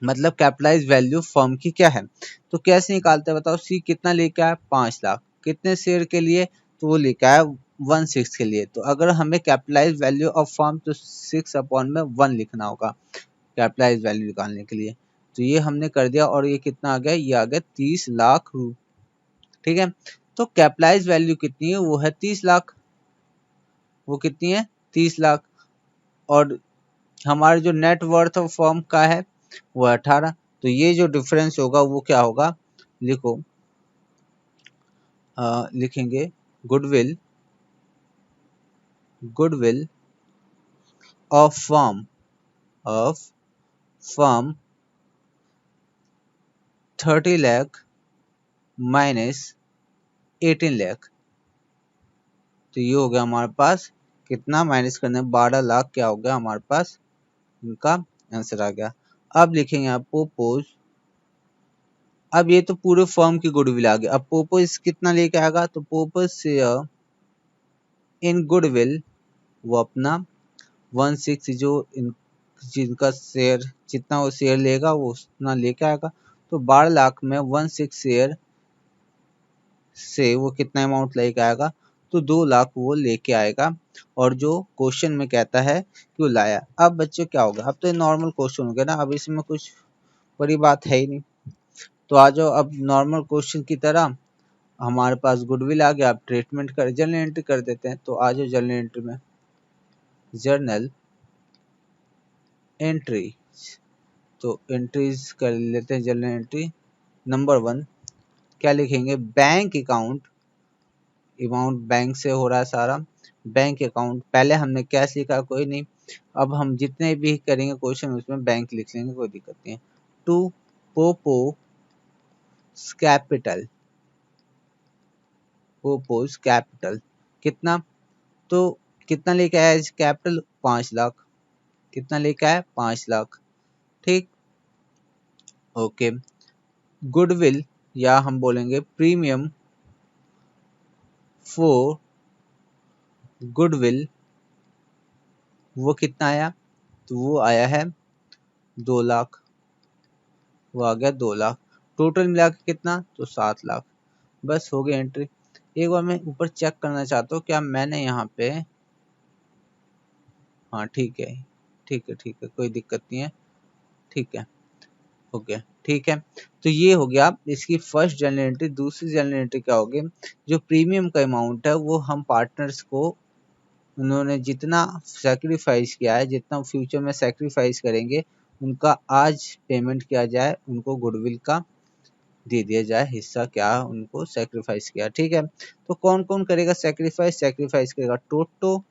मतलब कैपिटलाइज वैल्यू फर्म की क्या है, तो कैसे निकालते हैं बताओ? सी कितना लेके आया? 5 लाख। कितने शेयर के लिए? तो वो लेके आया 1/6 के लिए। तो अगर हमें कैपिटलाइज वैल्यू ऑफ फर्म, तो 6/1 लिखना होगा कैपिटलाइज वैल्यू निकालने के लिए। तो ये हमने कर दिया, और ये कितना आ गया? ये आ गया 30 लाख रू। ठीक है, तो कैपिटलाइज वैल्यू कितनी है? वो है 30 लाख। वो कितनी है? 30 लाख। और हमारा जो नेट वर्थ ऑफ फर्म का है वो 18। तो ये जो डिफरेंस होगा वो क्या होगा? लिखो, लिखेंगे goodwill, goodwill of firm, of firm 30 lakh minus 18 lakh. तो ये हो गया हमारे पास कितना? माइनस करने 12 लाख क्या हो गया हमारे पास? इनका आंसर आ गया। अब लिखेंगे आप पोपोज, अब ये तो पूरे फर्म की गुडविल आ गया। अब पोपोज कितना लेके आएगा? तो पोपोज शेयर इन गुडविल, वो अपना 1/6 जो जिनका शेयर, जितना वो शेयर लेगा वो उतना लेके आएगा। तो 12 लाख में 1/6 शेयर से वो कितना अमाउंट लेके आएगा? तो 2 लाख वो लेके आएगा। और जो क्वेश्चन में कहता है कि वो लाया। अब बच्चों क्या होगा? अब तो ये नॉर्मल क्वेश्चन हो गया ना, अब इसमें कुछ बड़ी बात है ही नहीं। तो आ जाओ अब नॉर्मल क्वेश्चन की तरह, हमारे पास गुडविल आ गया। अब ट्रीटमेंट कर जर्नल एंट्री कर देते हैं। तो आ जाओ जर्नल एंट्री में, जर्नल एंट्री, तो एंट्रीज कर लेते हैं। जर्नल एंट्री नंबर 1 क्या लिखेंगे? बैंक अकाउंट, अमाउंट बैंक से हो रहा है सारा। बैंक अकाउंट, पहले हमने कैश लिखा, कोई नहीं, अब हम जितने भी करेंगे क्वेश्चन उसमें बैंक लिख लेंगे, कोई दिक्कत नहीं है। टू पोपो कैपिटल, पोपोज कैपिटल कितना? तो कितना लेके आया कैपिटल? 5 लाख। कितना लेके आया? 5 लाख। ठीक, ओके। गुडविल, या हम बोलेंगे प्रीमियम फॉर गुडविल, वो कितना आया? तो वो आया है 2 लाख। वो आ गया 2 लाख। टोटल मिला के कितना? तो 7 लाख। बस हो गई एंट्री। एक बार मैं ऊपर चेक करना चाहता हूँ क्या मैंने यहाँ पे, हाँ ठीक है, ठीक है, ठीक है, कोई दिक्कत नहीं है। ठीक है, ओके, ठीक है। तो ये हो गया इसकी फर्स्ट जर्नल एंट्री। दूसरी जर्नल एंट्री क्या होगी? जो प्रीमियम का अमाउंट है वो हम पार्टनर्स को, उन्होंने जितना सेक्रीफाइस किया है, जितना फ्यूचर में सेक्रीफाइस करेंगे, उनका आज पेमेंट किया जाए, उनको गुडविल का दे दिया जाए हिस्सा, क्या उनको सेक्रीफाइस किया। ठीक है, तो कौन कौन करेगा सेक्रीफाइस? सेक्रीफाइस करेगा टोटो,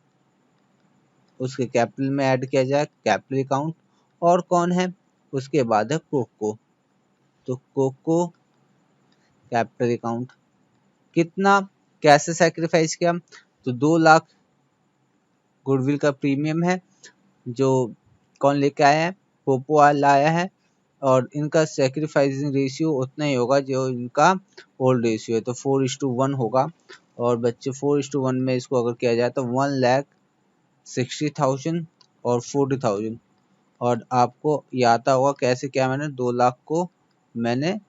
उसके कैपिटल में ऐड किया जाए कैपिटल अकाउंट। और कौन है? उसके बाद है कोको, तो कोको कैपिटल अकाउंट। कितना, कैसे सेक्रीफाइस किया? तो 2 लाख गुडविल का प्रीमियम है, जो कौन लेके आया है? पोपो लाया है। और इनका सेक्रीफाइसिंग रेशियो उतना ही होगा जो इनका ओल्ड रेशियो है, तो 4:1 होगा। और बच्चे 4:1 में इसको अगर किया जाए तो 1,60,000 और 40,000। और आपको ये आता होगा कैसे, क्या मैंने 2 लाख को मैंने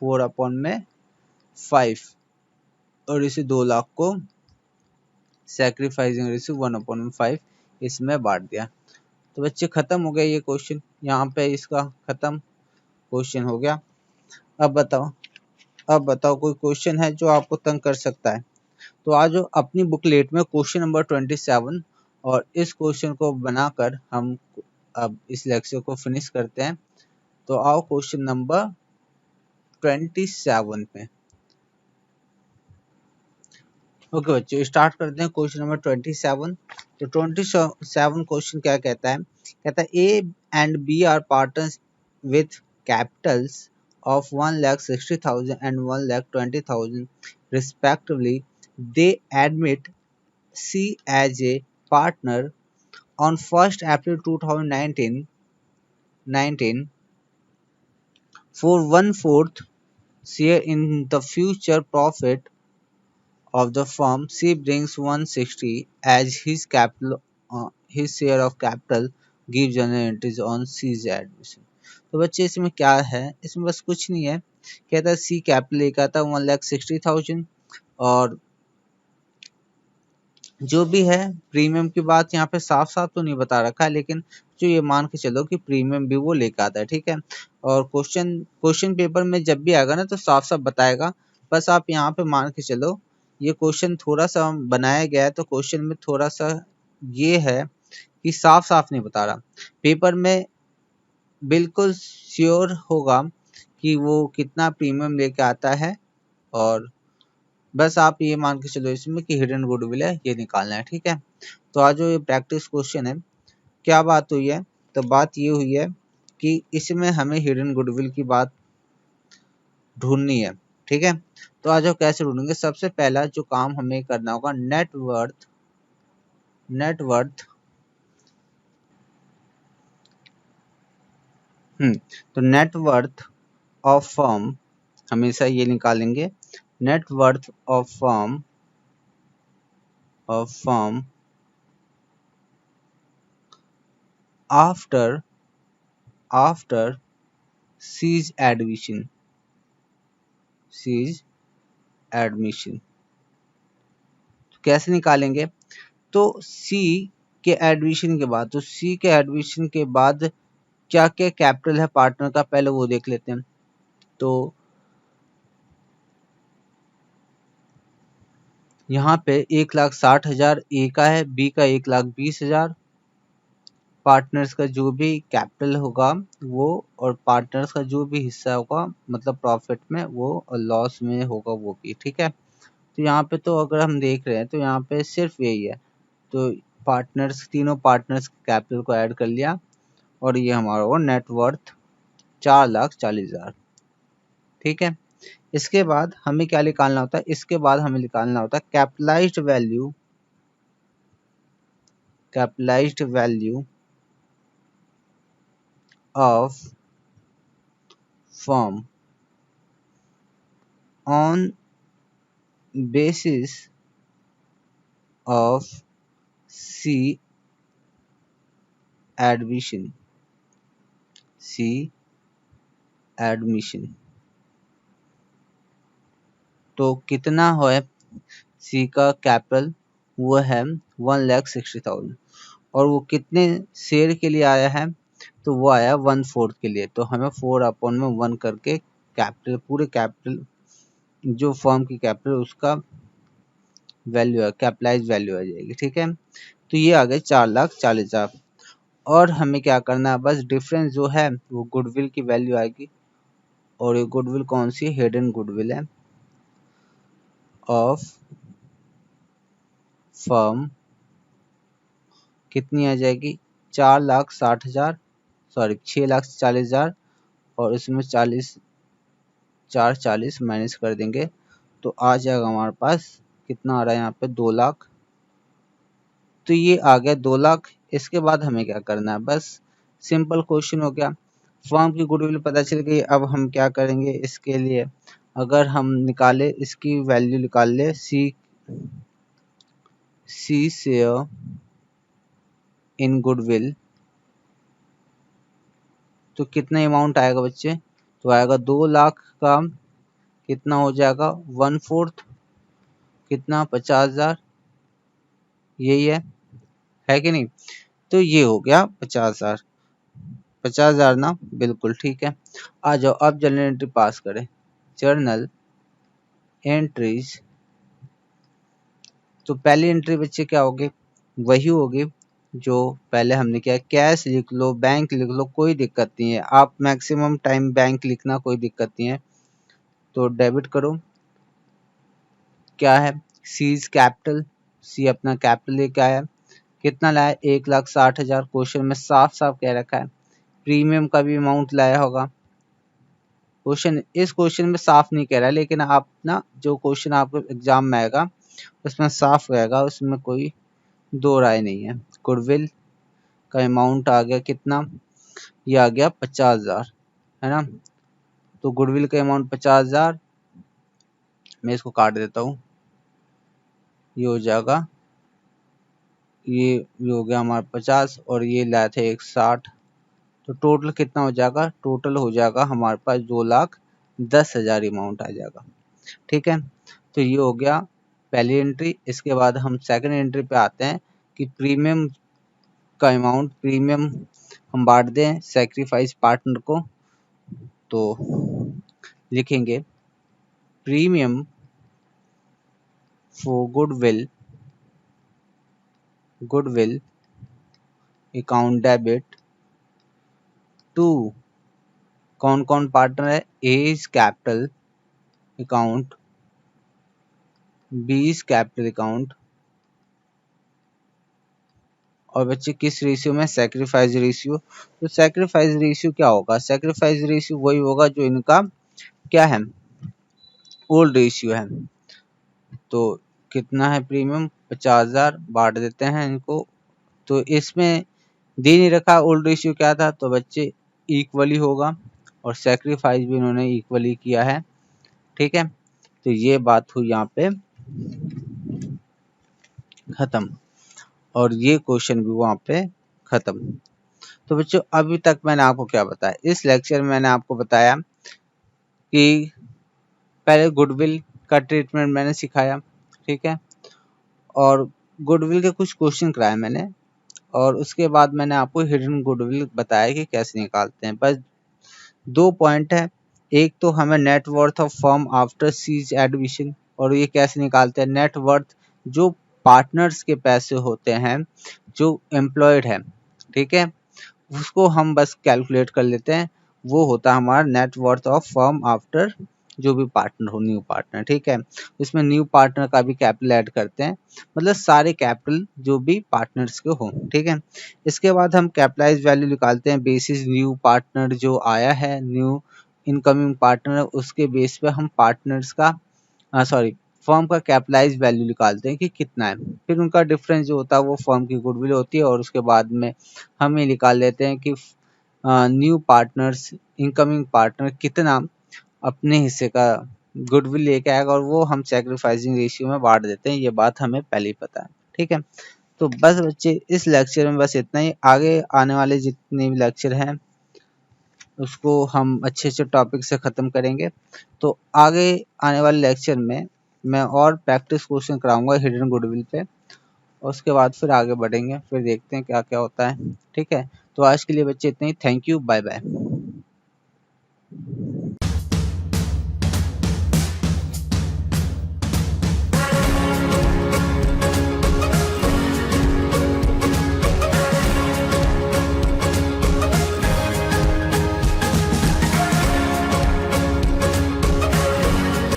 4/5 और इसे 2 लाख को सैक्रिफाइसिंग रेशियो 1/5 इसमें बांट दिया। तो बच्चे खत्म हो गया ये क्वेश्चन, यहाँ पे इसका खत्म क्वेश्चन हो गया। अब बताओ, अब बताओ कोई क्वेश्चन है जो आपको तंग कर सकता है? तो आज अपनी बुकलेट में क्वेश्चन नंबर 27, और इस क्वेश्चन को बनाकर हम अब इस लेक्चर को फिनिश करते हैं। तो आओ क्वेश्चन नंबर 27 पे। ओके बच्चों, स्टार्ट करते हैं क्वेश्चन नंबर 27। तो 27 क्वेश्चन क्या कहता है, कहता है A and B are partners with capitals of 1,60,000 and 1,20,000 respectively. They admit C as a partner on 1st April 2019 for 1/4 share in the future profit of the firm. C brings 160 as his capital, his share of capital gives general entries on C's admission. तो बच्चे इसमें क्या है, इसमें बस कुछ नहीं है, कहता है सी कैपिटल लेकर आता 1,60,000 और जो भी है प्रीमियम की बात यहाँ पे साफ साफ तो नहीं बता रखा है, लेकिन जो ये मान के चलो कि प्रीमियम भी वो लेकर आता है, ठीक है। और क्वेश्चन पेपर में जब भी आएगा ना तो साफ साफ बताएगा, बस आप यहाँ पे मान के चलो ये क्वेश्चन थोड़ा सा बनाया गया है तो क्वेश्चन में थोड़ा सा ये है कि साफ साफ नहीं बता रहा, पेपर में बिल्कुल श्योर होगा कि वो कितना प्रीमियम लेके आता है, और बस आप ये मान के चलो इसमें कि हिडन गुडविल है ये निकालना है, ठीक है। तो आज जो ये प्रैक्टिस क्वेश्चन है, क्या बात हुई है, तो बात ये हुई है कि इसमें हमें हिडन गुडविल की बात ढूंढनी है, ठीक है। तो आज कैसे ढूंढेंगे, सबसे पहला जो काम हमें करना होगा नेटवर्थ तो नेटवर्थ ऑफ फर्म हमेशा ये निकालेंगे, net worth of firm after C's admission तो कैसे निकालेंगे, तो C के एडमिशन के बाद, तो C के एडमिशन के बाद क्या क्या कैपिटल है पार्टनर का पहले वो देख लेते हैं। तो यहाँ पे 1,60,000 ए का है, बी का 1,20,000, पार्टनर्स का जो भी कैपिटल होगा वो, और पार्टनर्स का जो भी हिस्सा होगा मतलब प्रॉफिट में वो और लॉस में होगा वो भी, ठीक है। तो यहाँ पे तो अगर हम देख रहे हैं तो यहाँ पे सिर्फ यही है, तो पार्टनर्स तीनों पार्टनर्स कैपिटल को ऐड कर लिया और ये हमारा वो नेटवर्थ 4,40,000, ठीक है। इसके बाद हमें क्या निकालना होता है, इसके बाद हमें निकालना होता है capitalised value of firm on basis of C admission तो कितना है सी का कैपिटल, वो है 1,60,000 और वो कितने शेयर के लिए आया है, तो वो आया 1/4 के लिए, तो हमें 4/1 करके कैपिटल पूरे कैपिटल जो फर्म की कैपिटल उसका वैल्यू है, कैपिटलाइज वैल्यू आ जाएगी, ठीक है। तो ये आ गए 4,40,000 और हमें क्या करना है, बस डिफरेंस जो है वो गुडविल की वैल्यू आएगी, और ये गुडविल कौन सी, हिडन गुडविल है ऑफ फर्म, कितनी आ जाएगी 4,60,000 सॉरी 6,40,000 और इसमें 40 माइनस कर देंगे तो आ जाएगा हमारे पास कितना आ रहा है यहाँ पे 2 लाख, तो ये आ गया 2 लाख। इसके बाद हमें क्या करना है, बस सिंपल क्वेश्चन हो गया, फर्म की गुडविल पता चल गई। अब हम क्या करेंगे इसके लिए, अगर हम निकाले इसकी वैल्यू निकाल ले सी शेयर इन गुडविल, तो कितना अमाउंट आएगा बच्चे, तो आएगा 2 लाख का कितना हो जाएगा 1/4 कितना 50,000, यही है कि नहीं। तो ये हो गया 50,000 ना, बिल्कुल ठीक है। आ जाओ अब जर्नल एंट्री पास करें, जर्नल एंट्रीज। तो पहली एंट्री बच्चे क्या होगी, वही होगी जो पहले हमने किया, कैश लिख लो बैंक लिख लो कोई दिक्कत नहीं है, आप मैक्सिमम टाइम बैंक लिखना कोई दिक्कत नहीं है। तो डेबिट करो, क्या है सीज कैपिटल, सी अपना कैपिटल लेके आया कितना लाया, 1,60,000। क्वेश्चन में साफ साफ कह रखा है। प्रीमियम का भी अमाउंट लाया होगा। इस क्वेश्चन में साफ नहीं कह रहा है, लेकिन आप ना जो क्वेश्चन आपको एग्जाम में आएगा उसमें साफ रहेगा, उसमें कोई दो राय नहीं है। गुडविल का अमाउंट आ गया कितना, ये आ गया 50,000, है ना। तो गुडविल का अमाउंट 50,000, मैं इसको काट देता हूँ, ये हो जाएगा, ये हो गया हमारा 50 और ये लाए थे 160। तो टोटल कितना हो जाएगा, टोटल हो जाएगा हमारे पास 2,10,000 अमाउंट आ जाएगा। ठीक है, तो ये हो गया पहली एंट्री। इसके बाद हम सेकंड एंट्री पे आते हैं कि प्रीमियम का अमाउंट, प्रीमियम हम बांट दें सैक्रिफाइस पार्टनर को। तो लिखेंगे premium for goodwill account debit to, कौन कौन पार्टनर है, A is capital account, B is capital account, और बच्चे किस रेशियो में, सैक्रिफाइस रेशियो। तो सैक्रिफाइस रेशियो क्या होगा, सैक्रिफाइस रेशियो वही होगा जो इनका क्या है, ओल्ड रेशियो है। तो कितना है प्रीमियम, 50,000, बांट देते हैं इनको। तो इसमें दे नहीं रखा ओल्ड रेशियो क्या था, तो बच्चे इक्वली होगा, और सैक्रिफाइस भी इन्होंने इक्वली किया है। ठीक है, तो ये बात हुई यहाँ पे खत्म, और ये क्वेश्चन भी वहाँ पे खत्म। तो बच्चों अभी तक मैंने आपको क्या बताया, इस लेक्चर में मैंने आपको बताया कि पहले गुडविल का ट्रीटमेंट मैंने सिखाया, ठीक है, और गुडविल के कुछ क्वेश्चन कराए मैंने, और उसके बाद मैंने आपको हिडन गुडविल बताया कि कैसे निकालते हैं। बस 2 पॉइंट है, एक तो हमें net worth of firm after C's admission, और ये कैसे निकालते हैं, नेट वर्थ जो पार्टनर्स के पैसे होते हैं जो एम्प्लॉयड है, ठीक है, उसको हम बस कैलकुलेट कर लेते हैं, वो होता है हमारा net worth of firm after जो भी पार्टनर हो, न्यू पार्टनर। ठीक है, इसमें न्यू पार्टनर का भी कैपिटल ऐड करते हैं, मतलब सारे कैपिटल जो भी पार्टनर्स के हो। ठीक है, इसके बाद हम कैपिटलाइज वैल्यू निकालते हैं बेसिस न्यू पार्टनर जो आया है, न्यू इनकमिंग पार्टनर, उसके बेस पे हम पार्टनर्स का फर्म का कैपिटलाइज वैल्यू निकालते हैं कि कितना है। फिर उनका डिफरेंस जो होता है वो फर्म की गुडविल होती है, और उसके बाद में हम ये निकाल लेते हैं कि न्यू पार्टनर्स, इनकमिंग पार्टनर कितना अपने हिस्से का गुडविल लेके आएगा, और वो हम सैक्रिफाइसिंग रेशियो में बांट देते हैं। ये बात हमें पहले ही पता है। ठीक है, तो बस बच्चे इस लेक्चर में बस इतना ही। आगे आने वाले जितने भी लेक्चर हैं उसको हम अच्छे अच्छे टॉपिक से ख़त्म करेंगे। तो आगे आने वाले लेक्चर में मैं और प्रैक्टिस क्वेश्चन कराऊंगा हिडन गुडविल पे, और उसके बाद फिर आगे बढ़ेंगे, फिर देखते हैं क्या क्या होता है। ठीक है, तो आज के लिए बच्चे इतना ही। Thank you, bye bye.